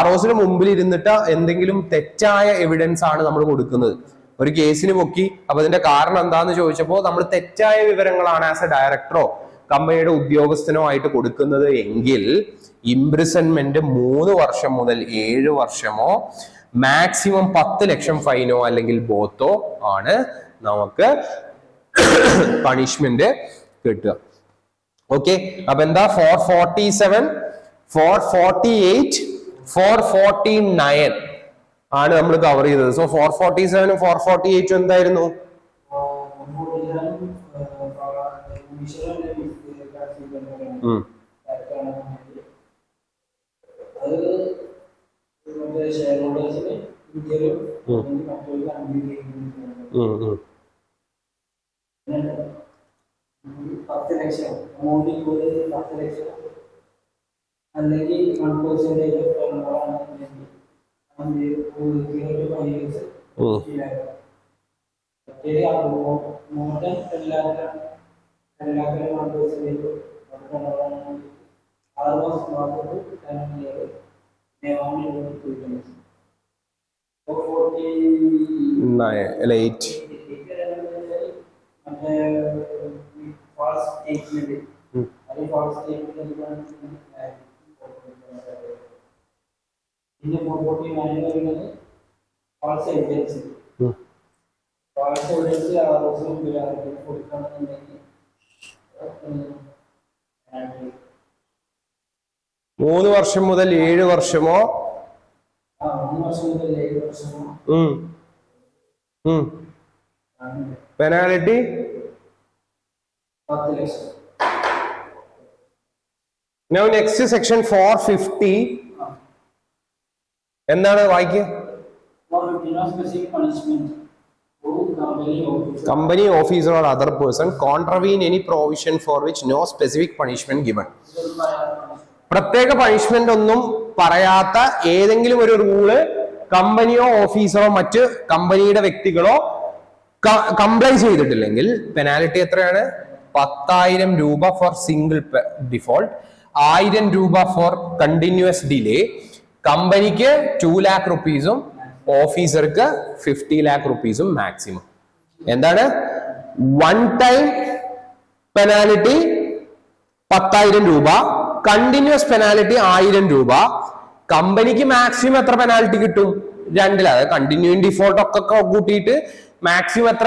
ROCന് മുമ്പിൽ ഇരുന്നിട്ട് എന്തെങ്കിലും തെറ്റായ എവിഡൻസ് ആണ് നമ്മൾ കൊടുക്കുന്നത്. ഒരു കേസിന് പൊക്കി, അപ്പൊ അതിന്റെ കാരണം എന്താന്ന് ചോദിച്ചപ്പോൾ നമ്മൾ തെറ്റായ വിവരങ്ങളാണ് ആസ് എ ഡയറക്ടറോ കമ്പനിയുടെ ഉദ്യോഗസ്ഥനോ ആയിട്ട് കൊടുക്കുന്നത് എങ്കിൽ ഇംപ്രിസൺമെന്റ് 3 വർഷം മുതൽ 7 വർഷമോ മാക്സിമം 10 ലക്ഷം ഫൈനോ അല്ലെങ്കിൽ ബോത്തോ ആണ് നമുക്ക് പണിഷ്മെന്റ് കിട്ടുക. ഓക്കെ, അപ്പൊ എന്താ 447, 448, 449 ആണ് നമ്മൾ കവർ ചെയ്തത്. സോ 447 448 എന്തായിരുന്നു? അല്ലെങ്കിൽ മൂന്ന് വർഷം മുതൽ 7 വർഷമോ പെനാൽറ്റി 10 ലക്ഷം. Now next section 450 എന്താണ് വായിക്കുക? Company officer or other person contravene any provision for which no specific punishment given. പ്രത്യേക പണിഷ്മെന്റ് ഒന്നും പറയാത്ത ഏതെങ്കിലും ഒരു റൂള് കമ്പനിയോ ഓഫീസറോ മറ്റ് കമ്പനിയുടെ വ്യക്തികളോ കംപ്ലൈ ചെയ്തിട്ടില്ലെങ്കിൽ പെനാൽറ്റി എത്രയാണ്? 10,000 രൂപ ഫോർ സിംഗിൾ ഡിഫോൾട്ട്, 1000 രൂപ ഫോർ കണ്ടിന്യൂസ് ഡിലേ, കമ്പനിക്ക് 2 lakh rupees-ഉം ഓഫീസർക്ക് 50 lakh rupees-ഉം മാക്സിമം. എന്താണ്? വൺ ടൈം പെനാലിറ്റി 10,000 രൂപ, കണ്ടിന്യൂസ് പെനാലിറ്റി 1000 രൂപ. കമ്പനിക്ക് മാക്സിമം എത്ര പെനാൽറ്റി കിട്ടും? 2, അതായത് കണ്ടിന്യൂയിങ് ഡിഫോൾട്ട് ഒക്കെ കൂട്ടിയിട്ട് മാക്സിമം എത്ര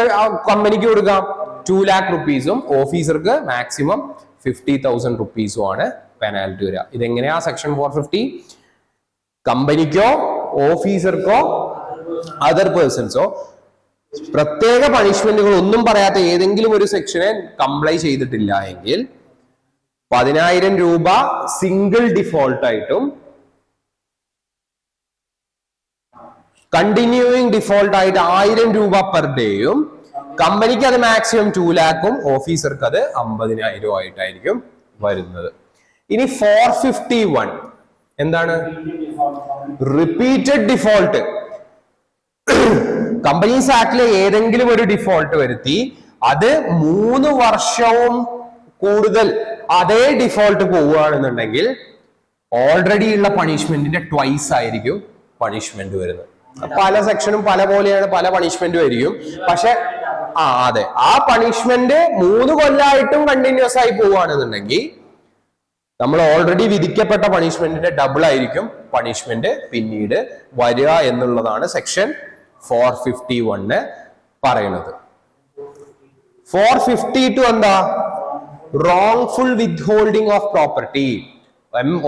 കമ്പനിക്ക് കൊടുക്കാം? 2 lakh rupees-ഉം ഓഫീസർക്ക് മാക്സിമം 50,000 rupees-ഉം ആണ് പെനാൽറ്റി വരിക. ഇതെങ്ങനെയാ സെക്ഷൻ 450? കമ്പനിക്കോ ഓഫീസർക്കോ അതർ പേഴ്സൺസോ പ്രത്യേക പണിഷ്മെന്റുകൾ ഒന്നും പറയാത്ത ഏതെങ്കിലും ഒരു സെക്ഷനെ കംപ്ലൈ ചെയ്തിട്ടില്ല എങ്കിൽ 10,000 രൂപ സിംഗിൾ ഡിഫോൾട്ട് ആയിട്ടും കണ്ടിന്യൂയിങ് ഡിഫോൾട്ട് ആയിട്ട് 1000 രൂപ പെർ ഡേയും, കമ്പനിക്ക് അത് മാക്സിമം 2 lakhും ഓഫീസർക്ക് അത് 50,000 ആയിട്ടായിരിക്കും വരുന്നത്. ഇനി 451 എന്താണ്? Repeated default. കമ്പനീസ് ആക്ടിലെ ഏതെങ്കിലും ഒരു ഡിഫോൾട്ട് വരുത്തി അത് 3 വർഷവും കൂടുതൽ അതേ ഡിഫോൾട്ട് പോവുകയാണെന്നുണ്ടെങ്കിൽ ഓൾറെഡി ഉള്ള പണിഷ്മെന്റിന്റെ ട്വൈസ് ആയിരിക്കും പണിഷ്മെന്റ് വരുന്നത്. പല സെക്ഷനും പല പോലെയാണ്, പല പണിഷ്മെന്റും ആയിരിക്കും. പക്ഷെ അതെ, ആ പണിഷ്മെന്റ് 3 കൊല്ലമായിട്ടും കണ്ടിന്യൂസ് ആയി പോവുകയാണെന്നുണ്ടെങ്കിൽ നമ്മൾ ഓൾറെഡി വിധിക്കപ്പെട്ട പണിഷ്മെന്റിന്റെ ഡബിൾ ആയിരിക്കും പണിഷ്മെന്റ് പിന്നീട് വരിക എന്നുള്ളതാണ് സെക്ഷൻ 451 പറയുന്നത്. 452 എന്താ? wrongful withholding of property.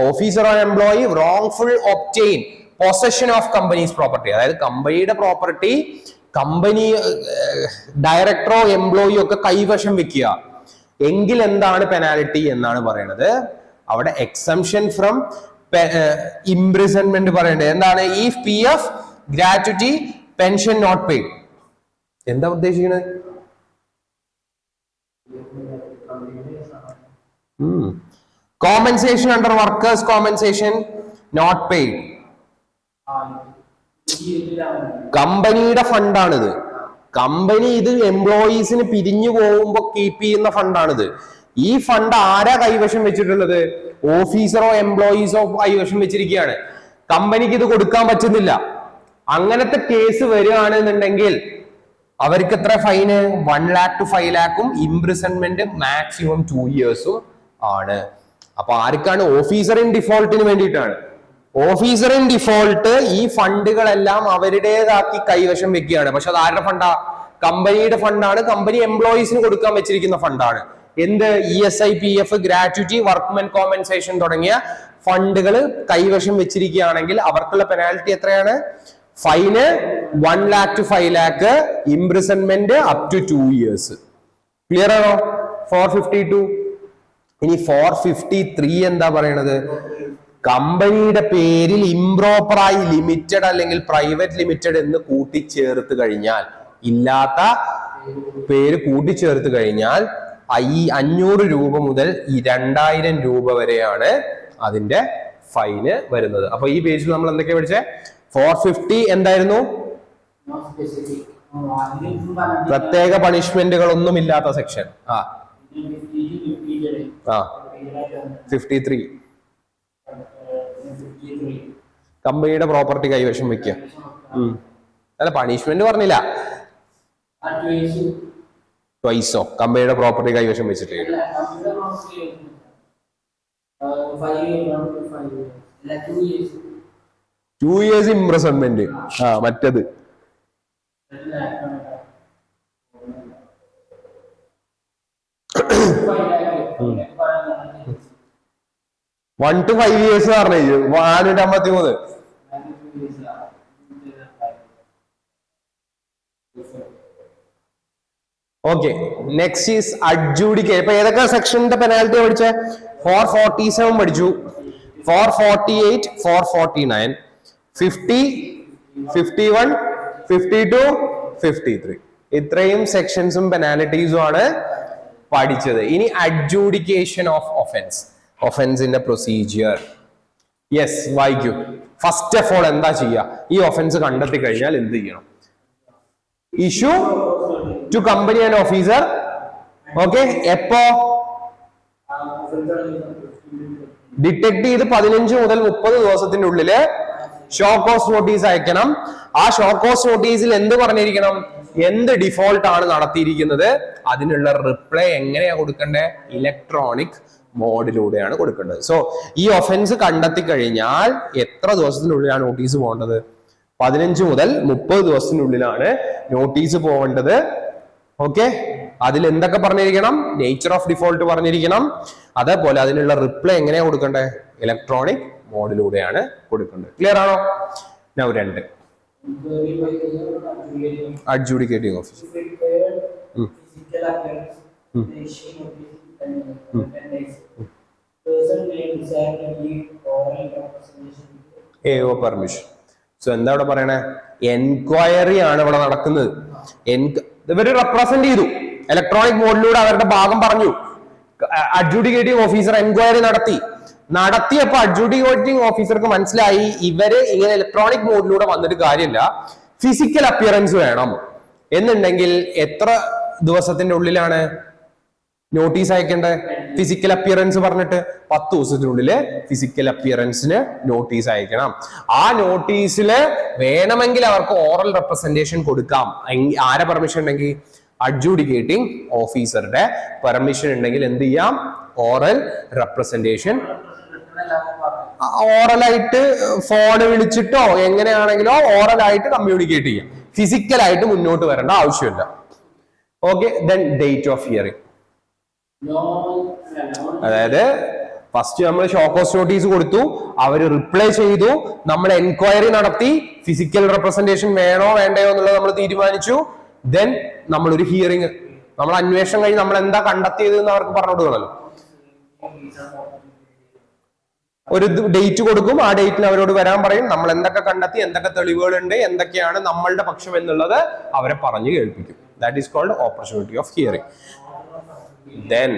Officer or employee wrongful obtain possession of company's property. അതായത് കമ്പനിയുടെ പ്രോപ്പർട്ടി കമ്പനി ഡയറക്ടറോ എംപ്ലോയിയോ ഒക്കെ കൈവശം വെക്കുക എങ്കിൽ എന്താണ് പെനാൽറ്റി എന്നാണ് പറയുന്നത്. അവിടെ എക്സംഷൻ ഫ്രം ഇംപ്രിസൺമെന്റ് പറയേണ്ടത് എന്താണ്? ഈ PF, gratuity, pension not paid. എന്താ ഉദ്ദേശിക്കുന്നത്? Compensation under workers compensation not paid. കമ്പനിയുടെ ഫണ്ടാണിത്. കമ്പനി ഇത് എംപ്ലോയീസിന് പിരിഞ്ഞു പോകുമ്പോ കീപ്പ് ചെയ്യുന്ന ഫണ്ടാണിത്. ഈ ഫണ്ട് ആരാ കൈവശം വെച്ചിട്ടുള്ളത്? ഓഫീസറോ എംപ്ലോയീസോ കൈവശം വെച്ചിരിക്കുകയാണ്. കമ്പനിക്ക് ഇത് കൊടുക്കാൻ പറ്റുന്നില്ല. അങ്ങനത്തെ കേസ് വരികയാണെന്നുണ്ടെങ്കിൽ അവർക്ക് എത്ര ഫൈന്? 1 lakh to 5 lakhും ഇംപ്രിസൺമെന്റ് മാക്സിമം 2 years ആണ്. അപ്പൊ ആർക്കാണ്? ഓഫീസർ ഇൻ ഡിഫോൾട്ടിന് വേണ്ടിയിട്ടാണ്. ഓഫീസർ ഇൻ ഡിഫോൾട്ട് ഈ ഫണ്ടുകളെല്ലാം അവരുടേതാക്കി കൈവശം വെക്കുകയാണ്. പക്ഷെ അത് ആരുടെ ഫണ്ടാ? കമ്പനിയുടെ ഫണ്ടാണ്. കമ്പനി എംപ്ലോയീസിന് കൊടുക്കാൻ വെച്ചിരിക്കുന്ന ഫണ്ടാണ്. എന്ത്? ESI, PF, gratuity, workmen compensation തുടങ്ങിയ ഫണ്ടുകൾ കൈവശം വെച്ചിരിക്കുകയാണെങ്കിൽ അവർക്കുള്ള പെനാൽറ്റി എത്രയാണ്? ഫൈന് 1 lakh to 5 lakh, imprisonment up to 2 years. Clear ആണോ? 452. ഇനി 453 എന്താ പറയണത്? കമ്പനിയുടെ പേരിൽ ഇംപ്രോപ്പറായി ലിമിറ്റഡ് അല്ലെങ്കിൽ പ്രൈവറ്റ് ലിമിറ്റഡ് എന്ന് കൂട്ടിച്ചേർത്ത് കഴിഞ്ഞാൽ, ഇല്ലാത്ത പേര് കൂട്ടിച്ചേർത്ത് കഴിഞ്ഞാൽ 500 രൂപ മുതൽ 2000 രൂപ വരെയാണ് അതിന്റെ ഫൈന് വരുന്നത്. അപ്പൊ ഈ പേജിൽ നമ്മൾ എന്തൊക്കെയാ പഠിച്ചേ? 450 എന്തായിരുന്നു? പ്രത്യേക പണിഷ്മെന്റുകളൊന്നും ഇല്ലാത്ത സെക്ഷൻ. 53 കമ്പനിയുടെ പ്രോപ്പർട്ടി കൈവശം വെക്കുക. അല്ല, പണിഷ്മെന്റ് പറഞ്ഞില്ല. ട്വൈസോ കമ്പനിയുടെ പ്രോപ്പർട്ടി കൈവശം വെച്ചിട്ടില്ല. 2 years ഇംപ്രിസൺമെന്റ്. മറ്റത് 1 to 5 years പറഞ്ഞു. 453. Okay, next is അഡ്ജൂഡിക്കേറ്റ്. ഇപ്പൊ ഏതൊക്കെ സെക്ഷന്റെ പെനാൽറ്റി പഠിച്ചേ? 447 പഠിച്ചു, 448, 449, 50, 51, 52, 53. ഇത്രയും സെക്ഷൻസും പെനാൽറ്റീസും ആണ് പഠിച്ചത്. ഇനി അഡ്ജൂഡിക്കേഷൻ ഓഫ് ഒഫൻസ്, ഒഫൻസിന്റെ പ്രൊസീജിയർ. യെസ്, വായിക്കൂ. ഫസ്റ്റ് ഓഫ് ഓൾ എന്താ ചെയ്യുക? ഈ ഒഫൻസ് കണ്ടെത്തി കഴിഞ്ഞാൽ എന്ത് ചെയ്യണം? Issue to company and officer. Okay, എപ്പോ? ഡിറ്റക്ട് ചെയ്ത് 15 മുതൽ 30 ദിവസത്തിന്റെ ഉള്ളില് ഷോ കോസ് നോട്ടീസ് അയക്കണം. ആ ഷോ കോസ് നോട്ടീസിൽ എന്ത് പറഞ്ഞിരിക്കണം? എന്ത് ഡിഫോൾട്ട് ആണ് നടത്തിയിരിക്കുന്നത്, അതിനുള്ള റിപ്ലൈ എങ്ങനെയാ കൊടുക്കേണ്ടത്? ഇലക്ട്രോണിക് മോഡിലൂടെയാണ് കൊടുക്കേണ്ടത്. സോ ഈ ഒഫൻസ് കണ്ടെത്തി കഴിഞ്ഞാൽ എത്ര ദിവസത്തിനുള്ളിലാണ് നോട്ടീസ് പോകേണ്ടത്? 15 മുതൽ 30 ദിവസത്തിനുള്ളിലാണ് നോട്ടീസ് പോകേണ്ടത്. ഓക്കെ, അതിൽ എന്തൊക്കെ പറഞ്ഞിരിക്കണം? നേച്ചർ ഓഫ് ഡിഫോൾട്ട് പറഞ്ഞിരിക്കണം. അതേപോലെ അതിനുള്ള റിപ്ലൈ എങ്ങനെയാ കൊടുക്കേണ്ടത്? ഇലക്ട്രോണിക് മോഡിലൂടെയാണ് കൊടുക്കേണ്ടത്. ക്ലിയർ ആണോ? Now 2 adjudicating officer. AO permission. So എന്താ ഇവിടെ പറയണേ? എൻക്വയറി ആണ് ഇവിടെ നടക്കുന്നത്. ഇവര് റെപ്രസെന്റ് ചെയ്തു, ഇലക്ട്രോണിക് മോഡിലൂടെ അവരുടെ ഭാഗം പറഞ്ഞു. അഡ്ജൂഡിക്കേറ്റിംഗ് ഓഫീസർ എൻക്വയറി നടത്തിയപ്പോ അഡ്ജൂഡിക്കേറ്റിംഗ് ഓഫീസർക്ക് മനസ്സിലായി ഇവര് ഇങ്ങനെ ഇലക്ട്രോണിക് മോഡിലൂടെ വന്നിട്ട് കാര്യമില്ല, ഫിസിക്കൽ അപ്പിയറൻസ് വേണം എന്നുണ്ടെങ്കിൽ എത്ര ദിവസത്തിന്റെ ഉള്ളിലാണ് നോട്ടീസ് അയക്കേണ്ടത്? ഫിസിക്കൽ അപ്പിയറൻസ് പറഞ്ഞിട്ട് 10 ദിവസത്തിനുള്ളില് ഫിസിക്കൽ അപ്പിയറൻസിന് നോട്ടീസ് അയക്കണം. ആ നോട്ടീസില് വേണമെങ്കിൽ അവർക്ക് ഓറൽ റെപ്രസെന്റേഷൻ കൊടുക്കാം. ആരെ പെർമിഷൻ ഉണ്ടെങ്കിൽ? അഡ്ജൂഡിക്കേറ്റിംഗ് ഓഫീസറുടെ പെർമിഷൻ ഉണ്ടെങ്കിൽ എന്ത് ചെയ്യാം? Oral representation. ഓറലായിട്ട് ഫോണ് വിളിച്ചിട്ടോ എങ്ങനെയാണെങ്കിലോ ഓറലായിട്ട് കമ്മ്യൂണിക്കേറ്റ് ചെയ്യാം. ഫിസിക്കലായിട്ട് മുന്നോട്ട് വരേണ്ട ആവശ്യമില്ല. Okay, then date of hearing. അതായത് ഫസ്റ്റ് നമ്മൾ ഷോ കോസ് നോട്ടീസ് കൊടുത്തു, അവര് റിപ്ലൈ ചെയ്തു, നമ്മൾ എൻക്വയറി നടത്തി, ഫിസിക്കൽ റെപ്രസെന്റേഷൻ വേണോ വേണ്ടയോ എന്നുള്ളത് നമ്മൾ തീരുമാനിച്ചു. ദെൻ നമ്മളൊരു ഹിയറിംഗ്, നമ്മൾ അന്വേഷണം കഴിഞ്ഞ് നമ്മൾ എന്താ കണ്ടെത്തിയത് എന്ന് അവർക്ക് പറഞ്ഞു കൊടുക്കണല്ലോ. ഒരു ഡേറ്റ് കൊടുക്കും, ആ ഡേറ്റിന് അവരോട് വരാൻ പറയും, നമ്മൾ എന്തൊക്കെ കണ്ടെത്തി, എന്തൊക്കെ തെളിവുകളുണ്ട്, എന്തൊക്കെയാണ് നമ്മളുടെ പക്ഷം എന്നുള്ളത് അവരെ പറഞ്ഞു കേൾപ്പിക്കും. That is called opportunity of hearing. Then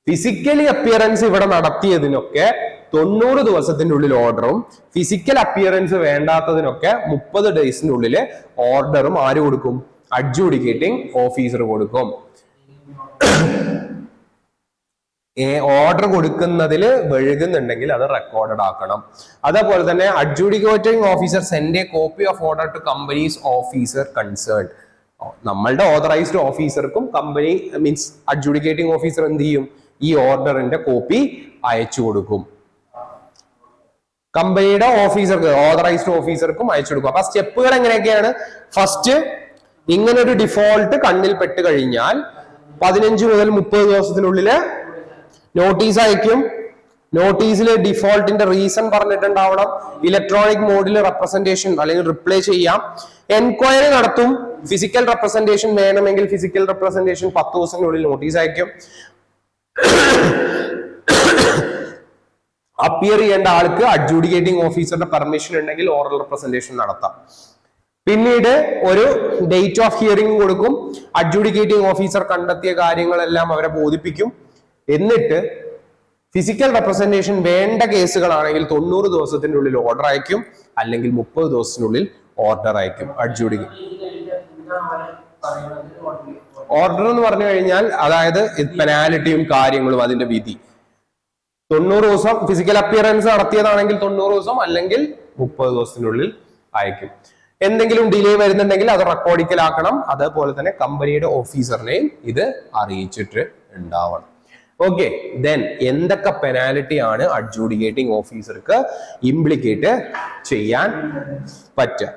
physically appearance ഇവിടെ നടത്തിയതിനൊക്കെ 90 ദിവസത്തിന്റെ ഉള്ളിൽ ഓർഡറും, ഫിസിക്കൽ അപ്പിയറൻസ് വേണ്ടാത്തതിനൊക്കെ 30 ഡേയ്സിനുള്ളിൽ ഓർഡറും ആര് കൊടുക്കും? അഡ്ജൂഡിക്കേറ്റിംഗ് ഓഫീസർ കൊടുക്കും. ഓർഡർ കൊടുക്കുന്നതിൽ വഴുകുന്നുണ്ടെങ്കിൽ അത് റെക്കോർഡഡ് ആക്കണം. അതേപോലെ തന്നെ adjudicating officer send a copy of order to companies officer concern. നമ്മളുടെ ഓതറൈസ്ഡ് ഓഫീസർക്കും കമ്പനി മീൻസ് അഡ്ജുഡിക്കേറ്റിംഗ് ഓഫീസർ എന്ത് ചെയ്യും, ഈ ഓർഡറിന്റെ കോപ്പി അയച്ചു കൊടുക്കും. കമ്പനിയുടെ ഓഫീസർക്ക് ഓതറൈസ്ഡ് ഓഫീസർക്കും അയച്ചു കൊടുക്കും. അപ്പൊ സ്റ്റെപ്പുകൾ എങ്ങനെയൊക്കെയാണ്? ഫസ്റ്റ്, ഇങ്ങനൊരു ഡിഫോൾട്ട് കണ്ണിൽ പെട്ട് കഴിഞ്ഞാൽ 15 മുതൽ 30 ദിവസത്തിനുള്ളിൽ നോട്ടീസ് അയക്കും. നോട്ടീസിൽ ഡിഫോൾട്ടിന്റെ റീസൺ പറഞ്ഞിട്ടുണ്ടാവണം. ഇലക്ട്രോണിക് മോഡിൽ റെപ്രസെന്റേഷൻ അല്ലെങ്കിൽ റിപ്ലൈ ചെയ്യാം. എൻക്വയറി നടത്തും. ഫിസിക്കൽ റെപ്രസെന്റേഷൻ വേണമെങ്കിൽ ഫിസിക്കൽ റെപ്രസെന്റേഷൻ 10 ദിവസത്തിനുള്ളിൽ നോട്ടീസ് അയക്കും. അപ്പിയർ ചെയ്യേണ്ട ആൾക്ക് അഡ്ജുഡിക്കേറ്റിംഗ് ഓഫീസറുടെ പെർമിഷൻ ഉണ്ടെങ്കിൽ ഓറൽ റെപ്രസെന്റേഷൻ നടത്താം. പിന്നീട് ഒരു ഡേറ്റ് ഓഫ് ഹിയറിംഗ് കൊടുക്കും. അഡ്ജുഡിക്കേറ്റിംഗ് ഓഫീസർ കണ്ടെത്തിയ കാര്യങ്ങളെല്ലാം അവരെ ബോധിപ്പിക്കും. എന്നിട്ട് ഫിസിക്കൽ റെപ്രസെന്റേഷൻ വേണ്ട കേസുകളാണെങ്കിൽ 90 ദിവസത്തിന്റെ ഉള്ളിൽ ഓർഡർ അയക്കും, അല്ലെങ്കിൽ 30 ദിവസത്തിനുള്ളിൽ ഓർഡർ അയക്കും. ഓർഡർ എന്ന് പറഞ്ഞു കഴിഞ്ഞാൽ അതായത് പെനാലിറ്റിയും കാര്യങ്ങളും അതിന്റെ വിധി. 90 ദിവസം ഫിസിക്കൽ അപ്പിയറൻസ് നടത്തിയതാണെങ്കിൽ 90 ദിവസം, അല്ലെങ്കിൽ 30 ദിവസത്തിനുള്ളിൽ അയക്കും. എന്തെങ്കിലും ഡിലേ വരുന്നുണ്ടെങ്കിൽ അത് റെക്കോർഡിക്കലാക്കണം. അതേപോലെ തന്നെ കമ്പനിയുടെ ഓഫീസറിനെയും ഇത് അറിയിച്ചിട്ട് ഉണ്ടാവണം. ഓക്കെ, ദെൻ എന്തൊക്കെ പെനാലിറ്റി ആണ് അഡ്ജുഡിക്കേറ്റിംഗ് ഓഫീസർക്ക് ഇംപ്ലിക്കേറ്റ് ചെയ്യാൻ പറ്റുക?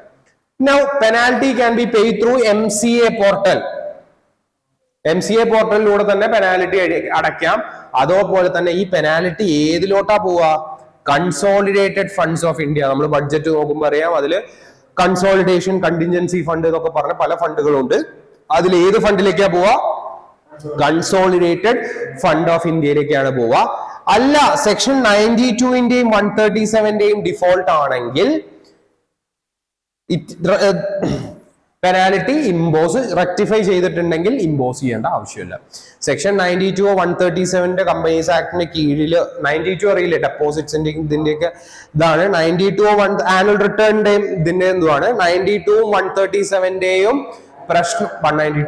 Now penalty can be paid through MCA portal. MCA പോർട്ടലിലൂടെ തന്നെ പെനാലിറ്റി അടയ്ക്കാം. അതേപോലെ തന്നെ ഈ പെനാലിറ്റി ഏതിലോട്ടാ പോവാ? Consolidated funds of India. നമ്മൾ ബഡ്ജറ്റ് നോക്കുമ്പോൾ അറിയാം, അതിൽ കൺസോളിഡേഷൻ, കണ്ടിൻജൻസി ഫണ്ട് എന്നൊക്കെ പറഞ്ഞ പല ഫണ്ടുകളുണ്ട്. അതിൽ ഏത് ഫണ്ടിലേക്കാ പോവാ? കൺസോളിഡേറ്റഡ് ഫണ്ട് ഓഫ് ഇന്ത്യയിലേക്കാണ് പോവാ. അല്ല, സെക്ഷൻ 92-ന്റെയും 137-ന്റെയും ഡിഫോൾട്ട് ആണെങ്കിൽ പെനാലിറ്റി ഇമ്പോസ് റെക്ടിഫൈ ചെയ്തിട്ടുണ്ടെങ്കിൽ ഇമ്പോസ് ചെയ്യേണ്ട ആവശ്യമില്ല. സെക്ഷൻ 92 137 കമ്പനീസ് ആക്ടിന്റെ കീഴിൽ 92 അറിയില്ലേ, ഡെപ്പോസിറ്റ്സിന്റെ ഇതിന്റെയൊക്കെ ഇതാണ്. 92 ആനുവൽ റിട്ടേണിന്റെയും ഇതിന്റെ എന്തുവാണ്. 92 137ന്റെയും പ്രശ്നം 192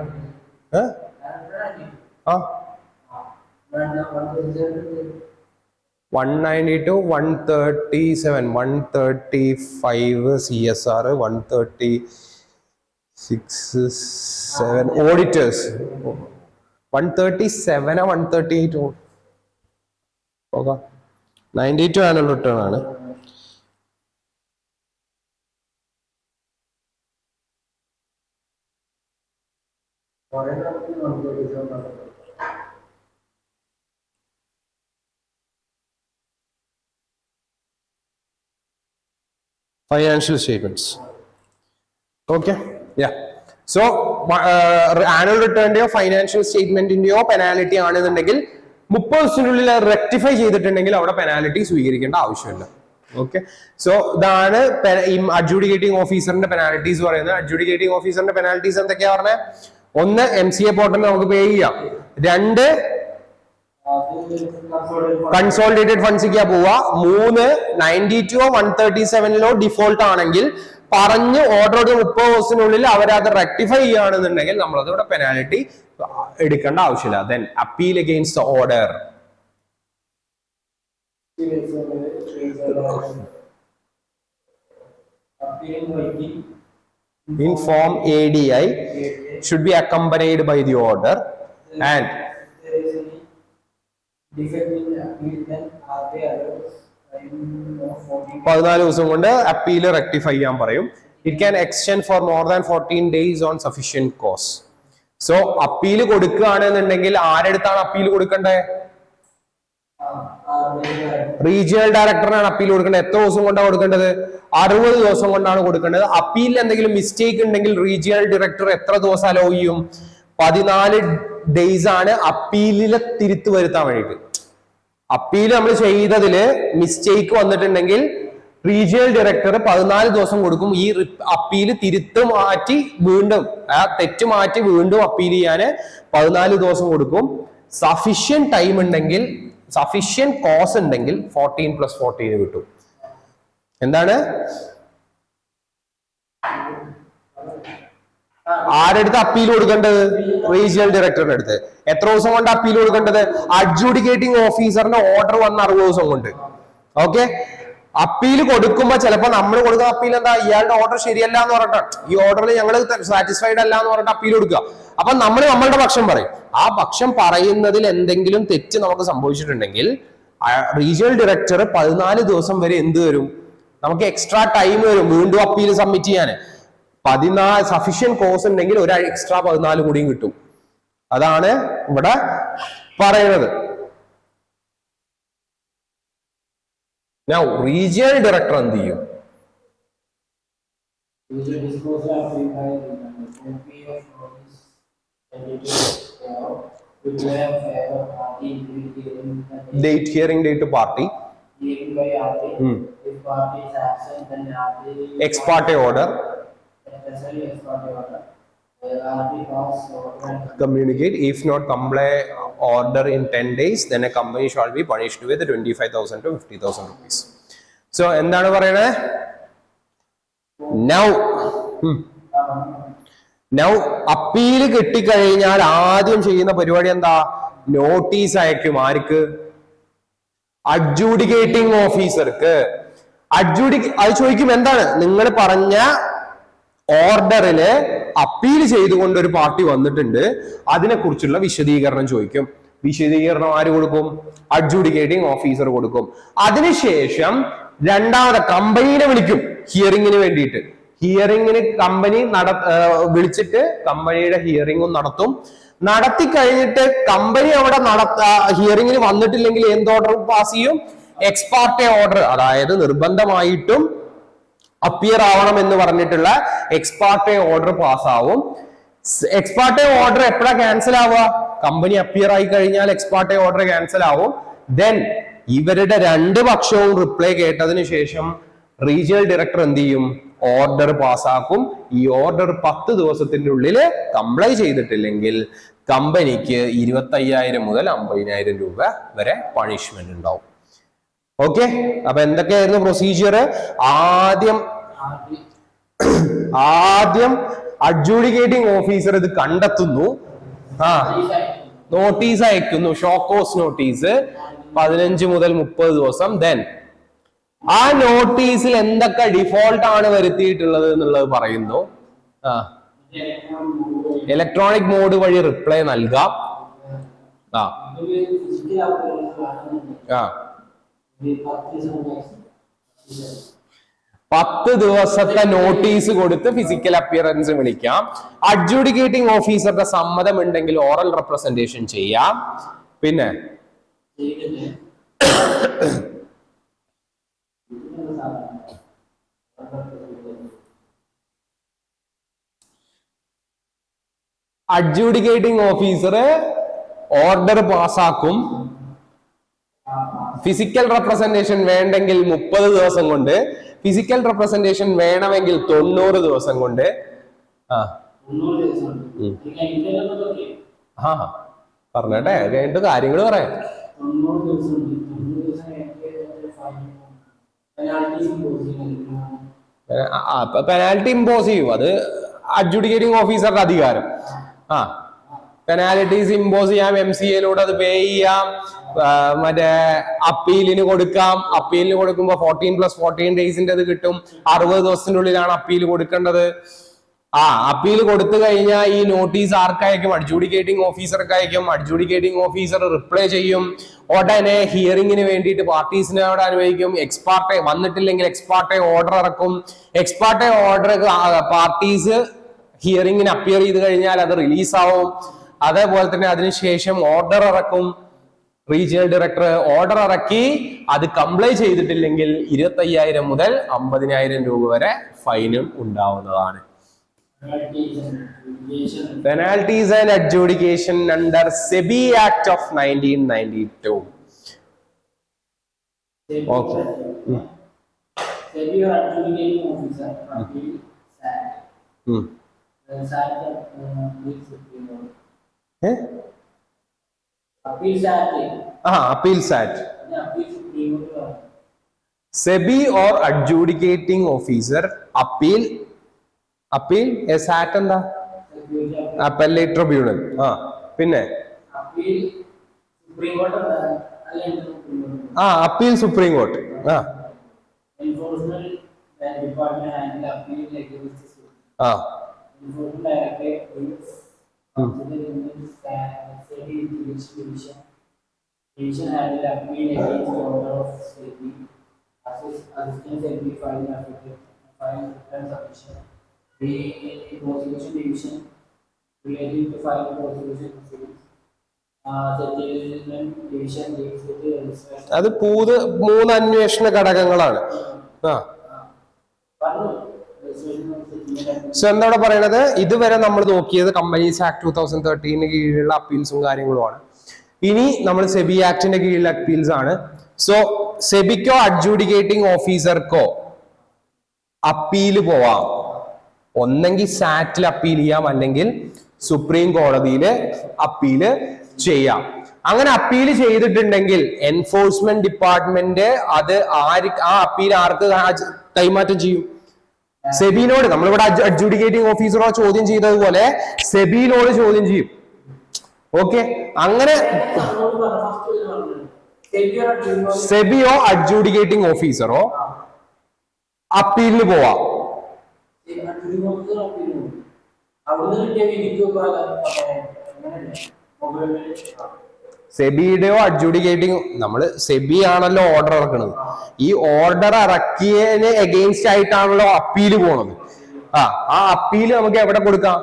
192 137 135 CSR 136 ഓഡിറ്റേഴ്സ് 137 138 പോകാം. 92 ആനുവൽ റിട്ടേൺ ആണ്. Financial statements. Okay, yeah. So annual return financial സ്റ്റേറ്റ്മെന്റിന്റെയോ പെനാലിറ്റി ആണെന്നുണ്ടെങ്കിൽ 30 ദിവസത്തിനുള്ളിൽ റെക്ടിഫൈ ചെയ്തിട്ടുണ്ടെങ്കിൽ അവിടെ പെനാലിറ്റി സ്വീകരിക്കേണ്ട ആവശ്യമില്ല. ഓക്കെ, സോ ഇതാണ് അഡ്ജുഡിക്കേറ്റിംഗ് ഓഫീസറിന്റെ പെനാലിറ്റീസ് പറയുന്നത്. അഡ്ജുഡിക്കേറ്റിംഗ് ഓഫീസറിന്റെ പെനാലിറ്റീസ് എന്തൊക്കെയാ പറഞ്ഞത്? 1 MCA പോർട്ടലിൽ നമുക്ക് പേ ചെയ്യാം. 2 കൺസോളിഡേറ്റഡ് ഫണ്ട്സിക്കാ പോവാ. 3 92 137 ഡിഫോൾട്ട് ആണെങ്കിൽ പറഞ്ഞ് ഓർഡർ 30 ദിവസത്തിനുള്ളിൽ അവരത് റെക്ടിഫൈ ചെയ്യുകയാണെന്നുണ്ടെങ്കിൽ നമ്മളത് ഇവിടെ പെനാലിറ്റി എടുക്കേണ്ട ആവശ്യമില്ല. Then appeal against the order. In form ADI should be accompanied by the order and 14 ദിവസം കൊണ്ട് അപ്പീൽ റെക്ടിഫൈ ചെയ്യാൻ പറയും. It can extend for more than 14 days on sufficient cause. So appeal കൊടുക്കുകയാണെന്നുണ്ടെങ്കിൽ ആരെടുത്താണ് അപ്പീൽ കൊടുക്കേണ്ടത്? Regional ഡയറക്ടറിനാണ് appeal കൊടുക്കേണ്ടത്. എത്ര ദിവസം കൊണ്ടാണ് കൊടുക്കേണ്ടത്? 60 ദിവസം കൊണ്ടാണ് കൊടുക്കേണ്ടത്. അപ്പീലിൽ എന്തെങ്കിലും മിസ്റ്റേക്ക് ഉണ്ടെങ്കിൽ റീജിയണൽ ഡയറക്ടർ എത്ര ദിവസം അലോ ചെയ്യും? 14 days ആണ് അപ്പീലിലെ തിരുത്തു വരുത്താൻ വേണ്ടിയിട്ട്. അപ്പീൽ നമ്മൾ ചെയ്തതില് മിസ്റ്റേക്ക് വന്നിട്ടുണ്ടെങ്കിൽ റീജിയണൽ ഡയറക്ടർ 14 ദിവസം കൊടുക്കും. ഈ അപ്പീല് തിരുത്ത് മാറ്റി വീണ്ടും ആ തെറ്റ് മാറ്റി വീണ്ടും അപ്പീൽ ചെയ്യാന് 14 ദിവസം കൊടുക്കും. സഫിഷ്യന്റ് ടൈം ഉണ്ടെങ്കിൽ, സഫിഷ്യന്റ് കോസ് ഉണ്ടെങ്കിൽ 14+14 കിട്ടും. എന്താണ് ആരെടുത്ത് അപ്പീൽ കൊടുക്കേണ്ടത്? റീജിയണൽ ഡയറക്ടറിന്റെ അടുത്ത്. എത്ര ദിവസം കൊണ്ട് അപ്പീൽ കൊടുക്കേണ്ടത്? അഡ്ജുഡിക്കേറ്റിംഗ് ഓഫീസറിന്റെ ഓർഡർ വന്ന 60 ദിവസം കൊണ്ട്. ഓക്കെ, അപ്പീൽ കൊടുക്കുമ്പോ ചിലപ്പോ നമ്മൾ കൊടുക്കുന്ന അപ്പീൽ എന്താ, ഇയാളുടെ ഓർഡർ ശരിയല്ല എന്ന് പറഞ്ഞിട്ട്, ഈ ഓർഡറിൽ ഞങ്ങൾ സാറ്റിസ്ഫൈഡ് അല്ല എന്ന് പറഞ്ഞിട്ട് അപ്പീൽ കൊടുക്കുക. അപ്പൊ നമ്മൾ നമ്മളുടെ പക്ഷം പറയും. ആ പക്ഷം പറയുന്നതിൽ എന്തെങ്കിലും തെറ്റ് നമുക്ക് സംഭവിച്ചിട്ടുണ്ടെങ്കിൽ റീജിയണൽ ഡയറക്ടർ 14 ദിവസം വരെ എന്ത് വരും, നമുക്ക് എക്സ്ട്രാ ടൈം വരും വീണ്ടും അപ്പീൽ സബ്മിറ്റ് ചെയ്യാൻ. 14 സഫീഷ്യന്റ് കോസ് ഉണ്ടെങ്കിൽ ഒരു എക്സ്ട്രാ 14 കൂടിയും കിട്ടും. അതാണ് ഇവിടെ പറയുന്നത്. റീജിയണൽ ഡയറക്ടർ എന്ത് ചെയ്യും? Date, hearing date to party. Ex parte order. Communicate. If not comply order in 10 days, then a company shall be punished with 25,000 to 50,000 rupees. So, എന്താണ് പറയുന്നത്? Now, അപ്പീൽ കിട്ടിക്കഴിഞ്ഞാൽ ആദ്യം ചെയ്യുന്ന പരിപാടി എന്താ? നോട്ടീസ് അയക്കും. ആർക്ക്? അഡ്ജൂഡിക്കേറ്റിംഗ് ഓഫീസർക്ക്. അത് ചോദിക്കും, എന്താണ് നിങ്ങൾ പറഞ്ഞ ഓർഡറില് അപ്പീൽ ചെയ്തുകൊണ്ട് ഒരു പാർട്ടി വന്നിട്ടുണ്ട്, അതിനെ കുറിച്ചുള്ള വിശദീകരണം ചോദിക്കും. വിശദീകരണം ആര് കൊടുക്കും? അഡ്ജൂഡിക്കേറ്റിംഗ് ഓഫീസർ കൊടുക്കും. അതിനുശേഷം രണ്ടാമത്തെ കമ്പനീനെ വിളിക്കും ഹിയറിംഗിന് വേണ്ടിയിട്ട്. ഹിയറിംഗിന് കമ്പനി വിളിച്ചിട്ട് കമ്പനിയുടെ ഹിയറിംഗും നടത്തും. നടത്തി കഴിഞ്ഞിട്ട് കമ്പനി അവിടെ ഹിയറിംഗിന് വന്നിട്ടില്ലെങ്കിൽ എന്ത് ഓർഡർ പാസ് ചെയ്യും? Ex parte order. അതായത് നിർബന്ധമായിട്ടും അപ്പിയർ ആവണം എന്ന് പറഞ്ഞിട്ടുള്ള എക്സ് പാർട്ടി ഓർഡർ പാസ്സാവും. എക്സ് പാർട്ടി ഓർഡർ എപ്പോഴാ ക്യാൻസൽ ആവുക? കമ്പനി അപ്പിയർ ആയി കഴിഞ്ഞാൽ എക്സ് പാർട്ടി ഓർഡർ ക്യാൻസൽ ആവും. ദെൻ ഇവരുടെ രണ്ട് പക്ഷവും റിപ്ലൈ കേട്ടതിന് ശേഷം റീജിയണൽ ഡയറക്ടർ എന്ത് ചെയ്യും? ഓർഡർ പാസ്സാക്കും. ഈ ഓർഡർ 10 ദിവസത്തിന്റെ ഉള്ളിൽ കംപ്ലൈ ചെയ്തിട്ടില്ലെങ്കിൽ കമ്പനിക്ക് 25,000 മുതൽ 50,000 രൂപ വരെ പണിഷ്മെന്റ് ഉണ്ടാവും. ഓക്കെ, അപ്പൊ എന്തൊക്കെയായിരുന്നു പ്രൊസീജിയർ? ആദ്യം അഡ്ജൂഡിക്കേറ്റിംഗ് ഓഫീസർ ഇത് കണ്ടെത്തുന്നു, നോട്ടീസ് അയക്കുന്നു, ഷോക്കോസ് നോട്ടീസ് 15 മുതൽ 30 ദിവസം. ദെൻ ആ നോട്ടീസിൽ എന്തൊക്കെ ഡിഫോൾട്ട് ആണ് വരുത്തിയിട്ടുള്ളത് എന്നുള്ളത് പറയുന്നു. ഇലക്ട്രോണിക് മോഡ് വഴി റിപ്ലൈ നൽകാം. 10 ദിവസത്തെ നോട്ടീസ് കൊടുത്ത് ഫിസിക്കൽ അപ്പിയറൻസ് വിളിക്കാം. അഡ്ജൂഡിക്കേറ്റിംഗ് ഓഫീസറുടെ സമ്മതം ഉണ്ടെങ്കിൽ ഓറൽ റെപ്രസെന്റേഷൻ ചെയ്യാം. പിന്നെ അഡ്ജൂഡിക്കേറ്റിംഗ് ഓഫീസർ ഓർഡർ പാസ്സാക്കും. ഫിസിക്കൽ റെപ്രസെന്റേഷൻ വേണ്ടെങ്കിൽ 30 ദിവസം കൊണ്ട്, ഫിസിക്കൽ റെപ്രസെന്റേഷൻ വേണമെങ്കിൽ 90 ദിവസം കൊണ്ട്. പറഞ്ഞട്ടെ, കഴിഞ്ഞിട്ട് കാര്യങ്ങൾ പറയാം. പെനാൽറ്റി ഇമ്പോസ് ചെയ്യും. അത് അഡ്ജുഡിക്കേറ്റിംഗ് ഓഫീസറുടെ അധികാരം. പെനാൽറ്റീസ് ഇമ്പോസ് ചെയ്യാം. MCA-ലൂടെ അത് പേ ചെയ്യാം. മറ്റേ അപ്പീലിന് കൊടുക്കാം. അപ്പീലിന് കൊടുക്കുമ്പോ 14+14 ഡേയ്സിന്റെ അത് കിട്ടും. 60 ദിവസത്തിനുള്ളിലാണ് അപ്പീൽ കൊടുക്കേണ്ടത്. അപ്പീൽ കൊടുത്തു കഴിഞ്ഞാൽ ഈ നോട്ടീസ് ആർക്കയക്കും? അഡ്ജൂഡിക്കേറ്റിംഗ് ഓഫീസർക്ക് അയക്കും. അഡ്ജൂഡിക്കേറ്റിംഗ് ഓഫീസർ റിപ്ലൈ ചെയ്യും. ഉടനെ ഹിയറിംഗിന് വേണ്ടിയിട്ട് പാർട്ടീസിനെ അവിടെ അനുവദിക്കും. എക്സ്പാർട്ടെ വന്നിട്ടില്ലെങ്കിൽ എക്സ്പാർട്ടെ ഓർഡർ ഇറക്കും. എക്സ്പാർട്ടെ ഓർഡർ പാർട്ടീസ് ഹിയറിംഗിന് അപ്പിയർ ചെയ്ത് കഴിഞ്ഞാൽ അത് റിലീസാവും. അതേപോലെ തന്നെ അതിനുശേഷം ഓർഡർ ഇറക്കും. റീജിയണൽ ഡയറക്ടർ ഓർഡർ ഇറക്കി അത് കംപ്ലൈ ചെയ്തിട്ടില്ലെങ്കിൽ 25,000 മുതൽ 50,000 രൂപ വരെ ഫൈനും ഉണ്ടാവുന്നതാണ്. Penalties and adjudication under SEBI Act of 1992. Okay. SEBI or adjudicating officer, appeal SAT. SAT appeal Supreme Court. Appeal SAT. Appeal SAT. Appeal Supreme Court. SEBI or adjudicating officer appeal SAT എന്താ? Appellate tribunal. ആ പിന്നെ appeal supreme court appeal supreme court. Enforcement department handle appeal ആ enforcement directorate division handle appeal against the order of SEBI. Assistant SEBI filing return submission. The prosecution division relating to filing prosecution proceedings. Settlement division deals with the registration. അത് 3 അന്വേഷണ ഘടകങ്ങളാണ്. So എന്താണ് പറയുന്നത്, ഇതുവരെ നമ്മൾ നോക്കിയത് companies act 2013 കീഴിലുള്ള അപ്പീൽസും കാര്യങ്ങളുമാണ്. ഇനി നമ്മൾ സെബി ആക്ടിന്റെ കീഴിലുള്ള അപ്പീൽസ് ആണ്. സോ സെബിക്കോ അഡ്ജൂഡിക്കേറ്റിംഗ് ഓഫീസർക്കോ അപ്പീല് പോവാം. ഒന്നെങ്കിൽ സാറ്റിൽ അപ്പീൽ ചെയ്യാം, അല്ലെങ്കിൽ സുപ്രീം കോടതിയിൽ അപ്പീല് ചെയ്യാം. അങ്ങനെ അപ്പീല് ചെയ്തിട്ടുണ്ടെങ്കിൽ എൻഫോഴ്സ്മെന്റ് ഡിപ്പാർട്ട്മെന്റ് അത് ആ അപ്പീൽ ആർക്ക് കൈമാറ്റം ചെയ്യും? സെബിനോട്. നമ്മളിവിടെ അഡ്ജൂഡിക്കേറ്റിംഗ് ഓഫീസറോ ചോദ്യം ചെയ്തതുപോലെ സെബിനോട് ചോദ്യം ചെയ്യും. ഓക്കെ, അങ്ങനെ സെബിയോ അഡ്ജൂഡിക്കേറ്റിംഗ് ഓഫീസറോ അപ്പീലിന് പോവാം. സെബിയുടെയോ അഡ്ജൂഡിക്കേറ്റിംഗ്, നമ്മള് സെബി ആണല്ലോ ഓർഡർ ഇറക്കുന്നത്. ഈ ഓർഡർ ഇറക്കിയതിന് എഗെയിൻസ്റ്റ് ആയിട്ടാണല്ലോ അപ്പീല് പോണത്. ആ അപ്പീല് നമുക്ക് എവിടെ കൊടുക്കാം?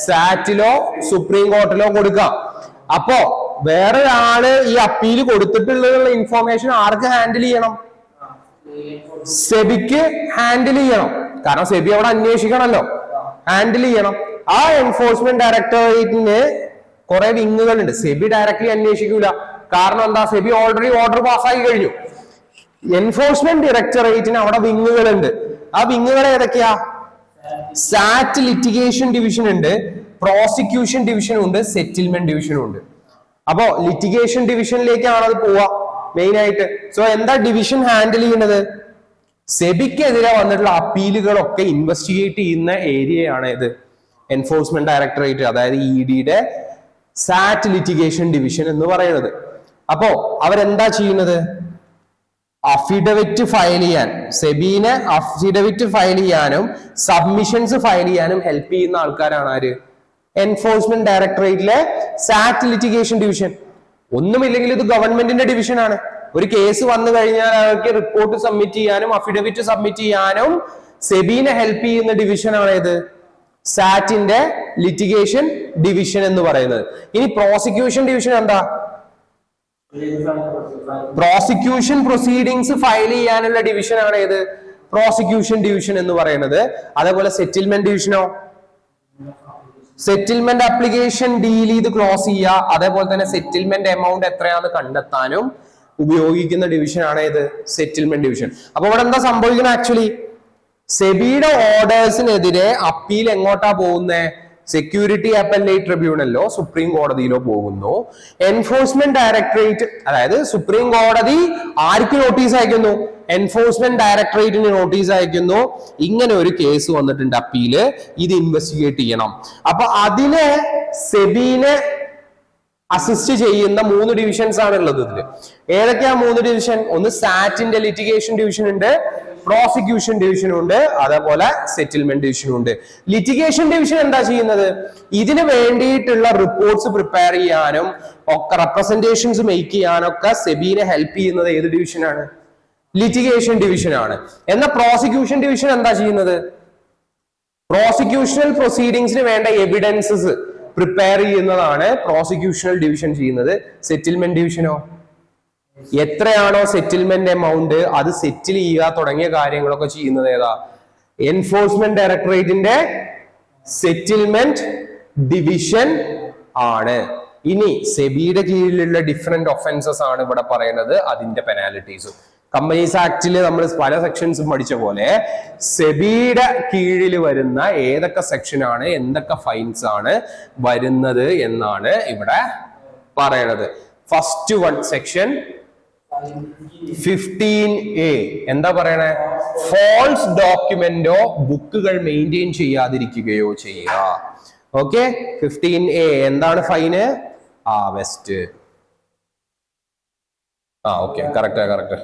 സാറ്റിലോ സുപ്രീം കോർട്ടിലോ കൊടുക്കാം. അപ്പോ വേറൊരാള് ഈ അപ്പീല് കൊടുത്തിട്ടുള്ള ഇൻഫോർമേഷൻ ആർക്ക് ഹാൻഡിൽ ചെയ്യണം? സെബിക്ക് ഹാൻഡിൽ ചെയ്യണം. കാരണം സെബി അവിടെ അന്വേഷിക്കണല്ലോ, ഹാൻഡിൽ ചെയ്യണം. ആ എൻഫോഴ്സ്മെന്റ് ഡയറക്ടറേറ്റിന് കുറെ വിങ്ങുകളുണ്ട്. സെബി ഡയറക്ട്ലി അന്വേഷിക്കൂല. കാരണം എന്താ? സെബി ഓൾറെഡി ഓർഡർ പാസ്സാക്കി കഴിഞ്ഞു. എൻഫോഴ്സ്മെന്റ് ഡയറക്ടറേറ്റിന് അവിടെ വിങ്ങുകളുണ്ട്. ആ വിങ്ങുകൾ ഏതൊക്കെയാ? സാറ്റ് ലിറ്റിഗേഷൻ ഡിവിഷൻ ഉണ്ട്, പ്രോസിക്യൂഷൻ ഡിവിഷനും ഉണ്ട്, സെറ്റിൽമെന്റ് ഡിവിഷനും ഉണ്ട്. അപ്പോ ലിറ്റിഗേഷൻ ഡിവിഷനിലേക്കാണ് അത് പോവാ മെയിൻ ആയിട്ട്. സോ എന്താ ഡിവിഷൻ ഹാൻഡിൽ ചെയ്യുന്നത്? സെബിക്കെതിരെ വന്നിട്ടുള്ള അപ്പീലുകളൊക്കെ ഇൻവെസ്റ്റിഗേറ്റ് ചെയ്യുന്ന ഏരിയയാണ് ഇത് എൻഫോഴ്സ്മെന്റ് ഡയറക്ടറേറ്റ്, അതായത് ഇഡിയുടെ സാറ്റ് ലിറ്റിഗേഷൻ ഡിവിഷൻ എന്ന് പറയുന്നത്. അപ്പോ അവരെന്താ ചെയ്യുന്നത്? അഫിഡവിറ്റ് ഫയൽ ചെയ്യാൻ, സെബീനെ അഫിഡവിറ്റ് ഫയൽ ചെയ്യാനും സബ്മിഷൻസ് ഫയൽ ചെയ്യാനും ഹെൽപ്പ് ചെയ്യുന്ന ആൾക്കാരാണ് ആര്? എൻഫോഴ്സ്മെന്റ് ഡയറക്ടറേറ്റിലെ സാറ്റ് ലിറ്റിഗേഷൻ ഡിവിഷൻ. ഒന്നുമില്ലെങ്കിൽ ഇത് ഗവൺമെന്റിന്റെ ഡിവിഷൻ ആണ്. ഒരു കേസ് വന്നു കഴിഞ്ഞാൽ അവർക്ക് റിപ്പോർട്ട് സബ്മിറ്റ് ചെയ്യാനും അഫിഡവിറ്റ് സബ്മിറ്റ് ചെയ്യാനും സെബീനെ ഹെൽപ്പ് ചെയ്യുന്ന ഡിവിഷനാണ് ഇത് സാറ്റിന്റെ ലിറ്റിഗേഷൻ ഡിവിഷൻ എന്ന് പറയുന്നത്. ഇനി പ്രോസിക്യൂഷൻ ഡിവിഷൻ എന്താ? പ്രോസിക്യൂഷൻ പ്രൊസീഡിങ്സ് ഫയൽ ചെയ്യാനുള്ള ഡിവിഷൻ ആണ് ഏത്? പ്രോസിക്യൂഷൻ ഡിവിഷൻ എന്ന് പറയുന്നത്. അതേപോലെ സെറ്റിൽമെന്റ് ഡിവിഷനോ? സെറ്റിൽമെന്റ് ആപ്ലിക്കേഷൻ ഡീൽ ചെയ്ത് ക്ലോസ് ചെയ്യുക, അതേപോലെ തന്നെ സെറ്റിൽമെന്റ് എമൗണ്ട് എത്രയാണെന്ന് കണ്ടെത്താനും ഉപയോഗിക്കുന്ന ഡിവിഷനാണ് ഏത്? Settlement division. അപ്പൊ ഇവിടെ എന്താ സംഭവിക്കുന്നത്? ആക്ച്വലി സെബിയുടെ ഓർഡേഴ്സിനെതിരെ അപ്പീൽ എങ്ങോട്ടാ പോകുന്നത്? സെക്യൂരിറ്റി അപ്പലേറ്റ് ട്രിബ്യൂണലിലോ സുപ്രീം കോടതിയിലോ പോകുന്നു. എൻഫോഴ്സ്മെന്റ് ഡയറക്ടറേറ്റ്, അതായത് സുപ്രീം കോടതി ആർക്ക് നോട്ടീസ് അയക്കുന്നു? എൻഫോഴ്സ്മെന്റ് ഡയറക്ടറേറ്റിന് നോട്ടീസ് അയക്കുന്നു. ഇങ്ങനെ ഒരു കേസ് വന്നിട്ടുണ്ട്, അപ്പീല്, ഇത് ഇൻവെസ്റ്റിഗേറ്റ് ചെയ്യണം. അപ്പൊ അതിനെ സെബിനെ അസിസ്റ്റ് ചെയ്യുന്ന 3 ഡിവിഷൻസ് ആണ് ഉള്ളത് ഇതില്. ഏതൊക്കെയാ 3 ഡിവിഷൻ? ഒന്ന് സാറ്റിന്റെ ലിറ്റിഗേഷൻ ഡിവിഷൻ ഉണ്ട്, പ്രോസിക്യൂഷൻ ഡിവിഷനും ഉണ്ട്, അതേപോലെ സെറ്റിൽമെന്റ് ഡിവിഷനും ഉണ്ട്. ലിറ്റിഗേഷൻ ഡിവിഷൻ എന്താ ചെയ്യുന്നത്? ഇതിന് വേണ്ടിയിട്ടുള്ള റിപ്പോർട്ട്സ് പ്രിപ്പയർ ചെയ്യാനും ഒക്കെ റെപ്രസെന്റേഷൻസ് മേക്ക് ചെയ്യാനൊക്കെ സെബിനെ ഹെൽപ്പ് ചെയ്യുന്നത് ഏത് ഡിവിഷനാണ്? ലിറ്റിഗേഷൻ ഡിവിഷനാണ്. എന്നാൽ പ്രോസിക്യൂഷൻ ഡിവിഷൻ എന്താ ചെയ്യുന്നത്? പ്രോസിക്യൂഷണൽ പ്രൊസീഡിങ്സിന് വേണ്ട എവിഡൻസസ് പ്രിപ്പയർ ചെയ്യുന്നതാണ് പ്രോസിക്യൂഷണൽ ഡിവിഷൻ ചെയ്യുന്നത്. സെറ്റിൽമെന്റ് ഡിവിഷനോ? എത്രയാണോ സെറ്റിൽമെന്റ് എമൗണ്ട് അത് സെറ്റിൽ ചെയ്യുക തുടങ്ങിയ കാര്യങ്ങളൊക്കെ ചെയ്യുന്നത് ഏതാ? എൻഫോഴ്സ്മെന്റ് ഡയറക്ടറേറ്റിന്റെ സെറ്റിൽമെന്റ് ഡിവിഷൻ ആണ്. ഇനി സെബിയുടെ കീഴിലുള്ള ഡിഫറെന്റ് ഒഫൻസസ് ആണ് ഇവിടെ പറയുന്നത്, അതിന്റെ പെനാലിറ്റീസും. കമ്പനീസ് ആക്ടിൽ നമ്മൾ പല സെക്ഷൻസും പഠിച്ച പോലെ സെബിയുടെ കീഴിൽ വരുന്ന ഏതൊക്കെ സെക്ഷനാണ്, എന്തൊക്കെ ഫൈൻസ് ആണ് വരുന്നത് എന്നാണ് ഇവിടെ പറയണത്. ഫസ്റ്റ് വൺ സെക്ഷൻ 15A എന്താ പറയണേ? ഫോൾസ് ഡോക്യുമെന്റോ ബുക്കുകൾ മെയിൻറ്റെയിൻ ചെയ്യാതിരിക്കുകയോ ചെയ്യുക. ഓക്കെ 15A എന്താണ് ഫൈന്? വെസ്റ്റ്. Okay correct.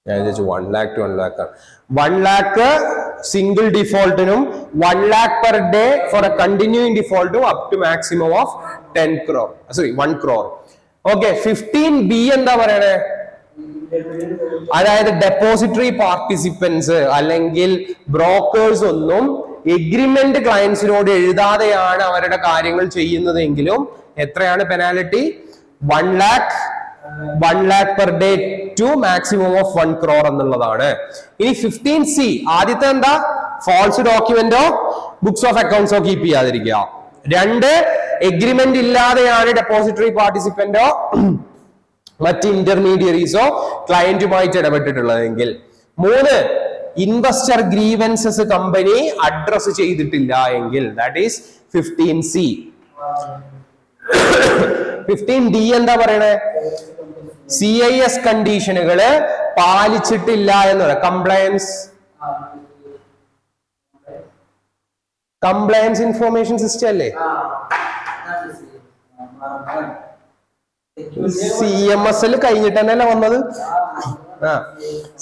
ഞാൻ വിചാരിച്ചു 1 lakh to 1 lakh ആണ്. 1 lakh single ഡിഫോൾട്ടിനും 1 lakh per day for a continuing defaultum up to maximum of 10 crore. Sorry 1 crore. Okay 15B എന്താ പറയണേ? അതായത് ഡെപ്പോസിറ്ററി പാർട്ടിസിപ്പൻസ് അല്ലെങ്കിൽ ബ്രോക്കേഴ്സ് ഒന്നും എഗ്രിമെന്റ് ക്ലയൻസിനോട് എഴുതാതെയാണ് അവരുടെ കാര്യങ്ങൾ ചെയ്യുന്നതെങ്കിലും എത്രയാണ് penalty? 1 lakh per day to maximum of 1 crore എന്നുള്ളതാണ്. ഇനി 15C ആദ്യത്തെ എന്താ? ഫാൾസ് ഡോക്യുമെന്റോ ബുക്സ് ഓഫ് അക്കൗണ്ട്സോ കീപ്പ് ചെയ്യാതിരിക്കുക. 2 എഗ്രിമെന്റ് ഇല്ലാതെയാണ് ഡെപ്പോസിറ്ററി പാർട്ടിസിപ്പന്റോ മറ്റ് ഇന്റർമീഡിയറീസോ ക്ലയന്റുമായിട്ട് ഇടപെട്ടിട്ടുള്ളതെങ്കിൽ. 3 ഇൻവെസ്റ്റർ ഗ്രീവൻസസ് കമ്പനി അഡ്രസ് ചെയ്തിട്ടില്ല എങ്കിൽ, ദാറ്റ് ഈസ് 15C. 15D എന്താ പറയണേ? CIS കണ്ടീഷനുകള് പാലിച്ചിട്ടില്ല എന്നുള്ള കംപ്ലയൻസ് ഇൻഫോർമേഷൻ സിസ്റ്റം അല്ലേ? CMSL കഴിഞ്ഞിട്ട് തന്നെയല്ല വന്നത്.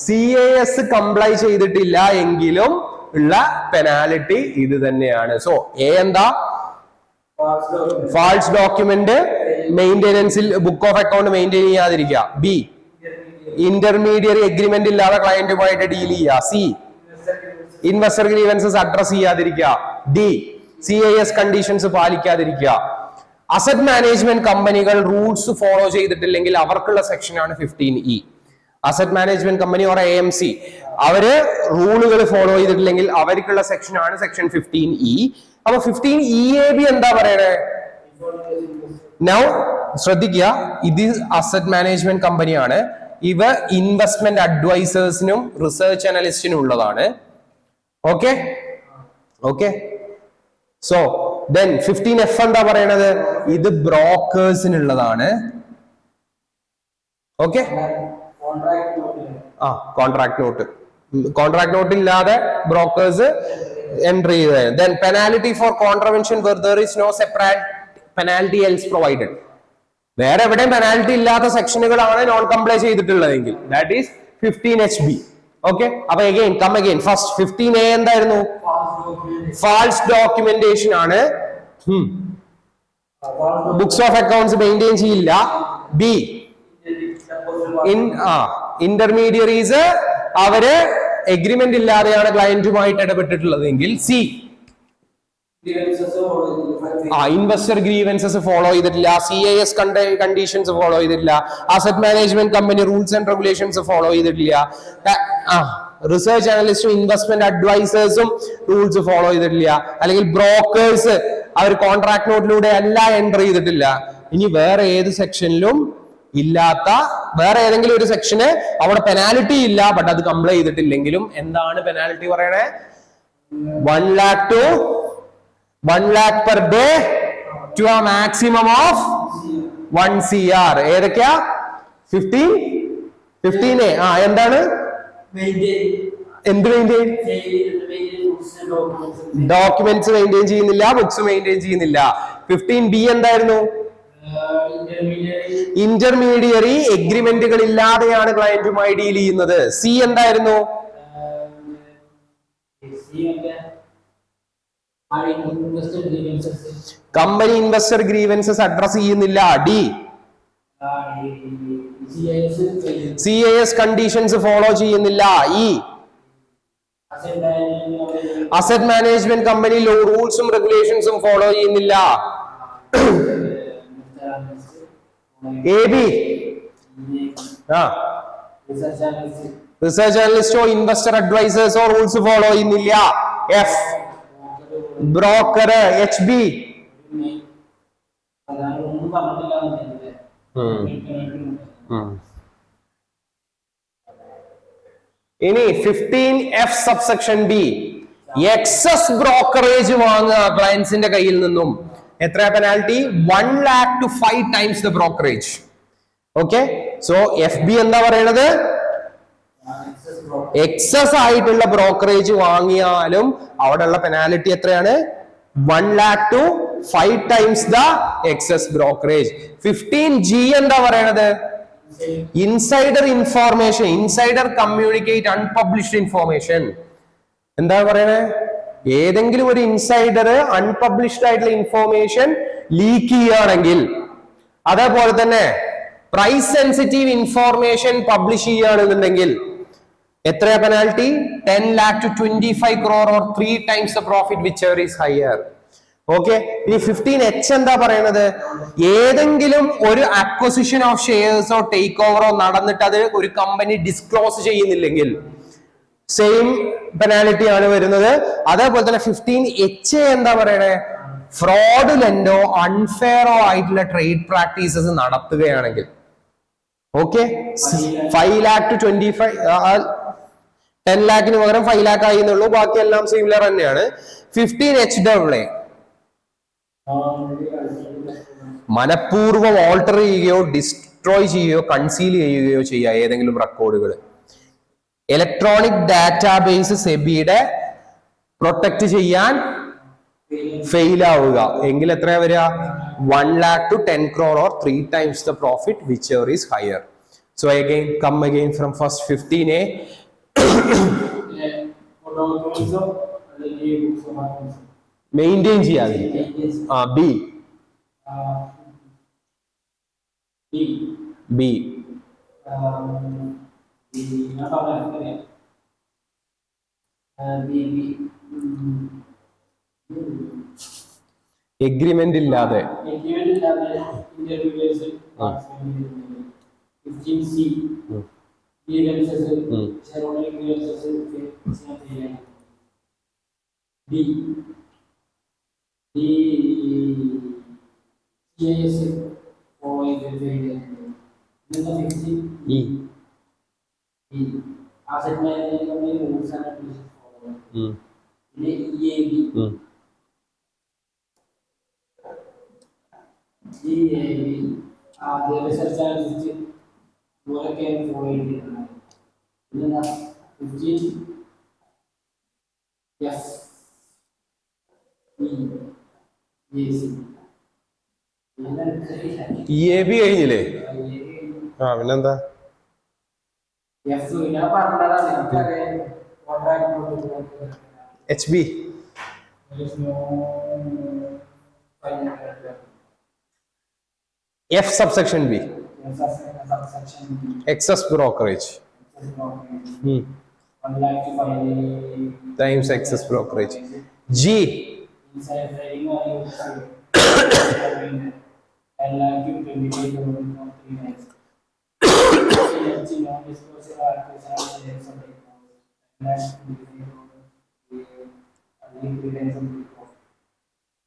CIS കംപ്ലൈ ചെയ്തിട്ടില്ല എങ്കിലും ഉള്ള പെനാലിറ്റി ഇത് തന്നെയാണ്. സോ എ എന്താ? ഫാൾസ് ഡോക്യുമെന്റ് മെയിന്റനൻസിൽ ബുക്ക് ഓഫ് അക്കൗണ്ട് മെയിൻറ്റെയിൻ ചെയ്യാതിരിക്കുക. ബി ഇന്റർമീഡിയറി എഗ്രിമെന്റ് ഇല്ലാതെ ക്ലയന്റുമായിട്ട് ഡീൽ ചെയ്യുക. സി ഇൻവെസ്റ്റർ ഗ്രീവൻസസ് അഡ്രസ് ചെയ്യാതിരിക്കുക. ഡി CIS കണ്ടീഷൻസ് പാലിക്കാതിരിക്കുക. അസറ്റ് മാനേജ്മെന്റ് കമ്പനികൾ റൂൾസ് ഫോളോ ചെയ്തിട്ടില്ലെങ്കിൽ അവർക്കുള്ള സെക്ഷനാണ് 15E. Asset management company or AMC അവര് റൂളുകൾ ഫോളോ ചെയ്തിട്ടില്ലെങ്കിൽ അവർക്കുള്ള സെക്ഷനാണ് സെക്ഷൻ 15E. അപ്പൊ 15EAB എന്താ പറയണേ? നൗ ശ്രദ്ധിക്കുക, ഇത് അസറ്റ് മാനേജ്മെന്റ് കമ്പനിയാണ്. ഇവ ഇൻവെസ്റ്റ്മെന്റ് അഡ്വൈസേഴ്സിനും റിസർച്ച് അനലിസ്റ്റിനും ഉള്ളതാണ്. ഓക്കെ സോ ദെൻ 15F എന്താ പറയണത്? ഇത് ബ്രോക്കേഴ്സിനുള്ളതാണ്. ഓക്കെ കോൺട്രാക്ട് നോട്ട് ഇല്ലാതെ ബ്രോക്കേഴ്സ് എൻട്രി ചെയ്തത്. Then penalty for contravention where there is no separate penalty else provided. വേറെ എവിടെയും പെനാൽറ്റി ഇല്ലാത്ത സെക്ഷനുകളാണ് നോൺ കംപ്ലൈ ചെയ്തിട്ടുള്ളതെങ്കിൽ ദാറ്റ് ഈസ് 15HB. ഓക്കെ അപ്പൊ അഗൈൻ ഫസ്റ്റ് 15A എന്തായിരുന്നു? ഫാൾസ് ഡോക്യുമെന്റേഷൻ ആണ്. ബുക്സ് ഓഫ് അക്കൗണ്ട്സ് മെയിൻറ്റെയിൻ ചെയ്യില്ല. ബി ഇന്റർമീഡിയറീസ് അവര് എഗ്രിമെന്റ് ഇല്ലാതെയാണ് ക്ലയന്റുമായിട്ട് ഇടപെട്ടിട്ടുള്ളതെങ്കിൽ. സി ഇൻവെസ്റ്റർ ഗ്രീവൻസസ് ഫോളോ ചെയ്തിട്ടില്ല. CIS കണ്ടീഷൻസ് ഫോളോ ചെയ്തിട്ടില്ല. Asset management company rules and regulations follow ചെയ്തിട്ടില്ല. റിസർച്ച് അനലിസ്റ്റും ഇൻവെസ്റ്റ്മെന്റ് അഡ്വൈസേഴ്സും റൂൾസ് ഫോളോ ചെയ്തിട്ടില്ല. അല്ലെങ്കിൽ ബ്രോക്കേഴ്സ് അവർ കോൺട്രാക്ട് നോട്ടിലൂടെ എല്ലാം എൻറ്റർ ചെയ്തിട്ടില്ല. ഇനി വേറെ ഏത് സെക്ഷനിലും ഇല്ലാത്ത വേറെ ഏതെങ്കിലും ഒരു സെക്ഷന് അവിടെ പെനാലിറ്റി ഇല്ല, ബട്ട് അത് കംപ്ലൈ ചെയ്തിട്ടില്ലെങ്കിലും എന്താണ് പെനാലിറ്റി പറയണേ? 1 lakh per day to a maximum of 1 CR. ഏതൊക്കെയാ? 15A. എന്താണ്? എന്ത് മെയിൻറ്റെയിൻ? ഡോക്യുമെന്റ്സ് മെയിൻറ്റെയിൻ ചെയ്യുന്നില്ല, ബുക്സ് മെയിൻറ്റെയിൻ ചെയ്യുന്നില്ല. 15B എന്തായിരുന്നു? ഇന്റർമീഡിയറി എഗ്രിമെന്റുകൾ ഇല്ലാതെയാണ് ക്ലയന്റുമായി ഡീൽ ചെയ്യുന്നത്. സി എന്തായിരുന്നു? കമ്പനി ഇൻവെസ്റ്റർ ഗ്രീവൻസസ് അഡ്രസ് ചെയ്യുന്നില്ല. ഡി CIS കണ്ടീഷൻസ് ഫോളോ ചെയ്യുന്നില്ല. ഇ അസറ്റ് മാനേജ്മെന്റ് കമ്പനി റൂൾസും റെഗുലേഷൻസും ഫോളോ ചെയ്യുന്നില്ല. AB റിസർച്ച് അനലിസ്റ്റോ ഇൻവെസ്റ്റർ അഡ്വൈസേഴ്സോ റൂൾസ് ഫോളോ ചെയ്യുന്നില്ല. F broker. HB ഇനി 15F subsection B excess brokerage വാങ്ങുക ക്ലയൻസിന്റെ കയ്യിൽ നിന്നും. എത്ര penalty? 1 lakh to 5 times the brokerage. Okay so FB എന്താ പറയണത്? എക്സസ് ആയിട്ടുള്ള ബ്രോക്കറേജ് വാങ്ങിയാലും അവിടെയുള്ള പെനാലിറ്റി എത്രയാണ്? 1 lakh to 5 times the excess brokerage. 15G എന്താ പറയണത്? Insider information, insider communicate unpublished information. എന്താ പറയണേ? ഏതെങ്കിലും ഒരു ഇൻസൈഡർ അൺപബ്ലിഷ്ഡ് ആയിട്ടുള്ള ഇൻഫോർമേഷൻ ലീക്ക് ചെയ്യുകയാണെങ്കിൽ, അതേപോലെ തന്നെ പ്രൈസ് സെൻസിറ്റീവ് ഇൻഫോർമേഷൻ പബ്ലിഷ് ചെയ്യുകയാണെന്നുണ്ടെങ്കിൽ എത്രയാ penalty? 10 lakh to 25 crore or 3 times the profit whichever is higher. Okay. ഇനി 15H എന്താ പറയുന്നത്? ഏതെങ്കിലും ഒരു അക്വസിഷൻ ഓഫ് ഷെയർസോ ടേക്ക് ഓവറോ നടന്നിട്ട് അത് ഒരു കമ്പനി ഡിസ്ക്ലോസ് ചെയ്യുന്നില്ലെങ്കിൽ സെയിം പെനാലിറ്റി ആണ് വരുന്നത്. അതേപോലെ തന്നെ 15H എന്താ പറയണേ? ഫ്രോഡുലന്റോ അൺഫെയറോ ആയിട്ടുള്ള ട്രേഡ് പ്രാക്ടീസസ് നടത്തുകയാണെങ്കിൽ. ഓക്കെ. 5 lakh to 25, 10 lakhന് പകരം 5 lakh ആയി എന്നുള്ളൂ. ബാക്കിയെല്ലാം സിമിലർ തന്നെയാണ്. 15HAA മനഃപൂർവ്വം ഓൾട്ടർ ചെയ്യുകയോ ഡിസ്ട്രോയ് ചെയ്യുകയോ കൺസീൽ ചെയ്യുകയോ ചെയ്യുക ഏതെങ്കിലും റെക്കോർഡുകൾ. ഇലക്ട്രോണിക് ഡാറ്റാബേസ് സെബിയുടെ പ്രൊട്ടക്ട് ചെയ്യാൻ ഫെയിൽ ആവുക എങ്കിൽ എത്രയാ വരിക? 1 lakh to 10 crore or 3 times the profit whichever is higher. So again, come again from first 15A. Maintain ചെയ്യാതിരിക്കുക. ബി ബി എഗ്രിമെന്റ് ഇല്ലാതെ asset management company rules and regulations follow. EAB. The research charges work and follow it. Then 15. Yes. Yes. EAB കഴിഞ്ഞില്ലേ? പിന്നെന്താ? HB. F subsection B. Excess brokerage. 1 lakh to 5 times excess brokerage. G. Inside trading or you 10 lakh to 25 crore from 3 lakhs.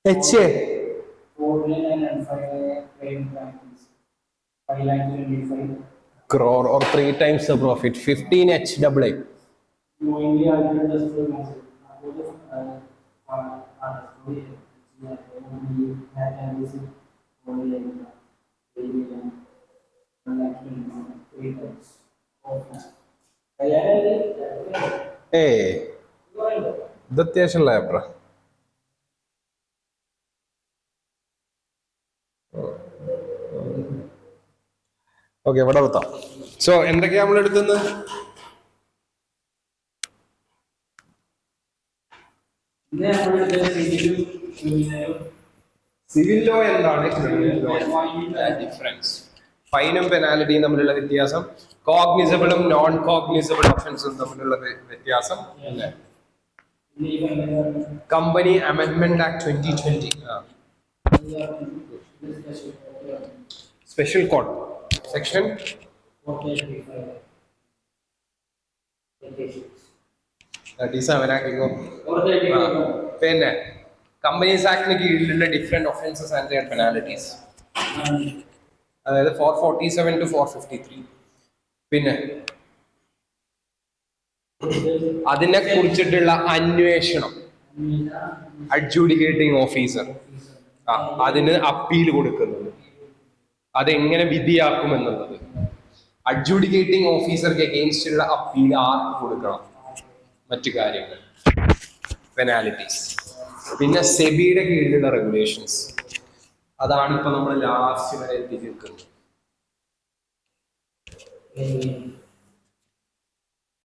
H. 5 lakh to 25 crore or 3 times the profit. 15HAA. knowingly altered the story message. ഇത് അത്യാവശ്യമുള്ള പേപ്പറാ. Okay, ഇവിടെ നിർത്താം. So എന്തൊക്കെയാ നമ്മൾ എടുക്കുന്നത്? Civil law എന്താണ്? Difference. ഫൈനും പെനാലിറ്റിയും തമ്മിലുള്ള വ്യത്യാസം, കോഗ്നിസബിളും നോൺ കോഗ്നിസബിൾ ഒഫൻസും തമ്മിലുള്ള വ്യത്യാസം. Company amendment act 2020. Special code section 37 ആക്കിക്കോ. പിന്നെ കമ്പനീസ് ആക്ടിന് കീഴിലുള്ള different offences and their penalties, അതായത് 447 to 453. പിന്നെ അതിനെ കുറിച്ചിട്ടുള്ള അന്വേഷണം, അഡ്ജൂഡിക്കേറ്റിംഗ് ഓഫീസർ അതിന് അപ്പീൽ കൊടുക്കുന്നത്, അതെങ്ങനെ വിധിയാക്കുമെന്നുള്ളത്, അഡ്ജൂഡിക്കേറ്റിംഗ് ഓഫീസർക്ക് അഗെയിൻസ്റ്റ് ഉള്ള അപ്പീൽ ആർക്ക് കൊടുക്കണം, മറ്റു കാര്യങ്ങൾ, പെനാലിറ്റീസ്. പിന്നെ സെബിയുടെ കീഴിലുള്ള റെഗുലേഷൻസ്, അതാണ് ഇപ്പൊ നമ്മൾ ലാസ്റ്റ് വരെ എത്തി നിൽക്കുന്നത്.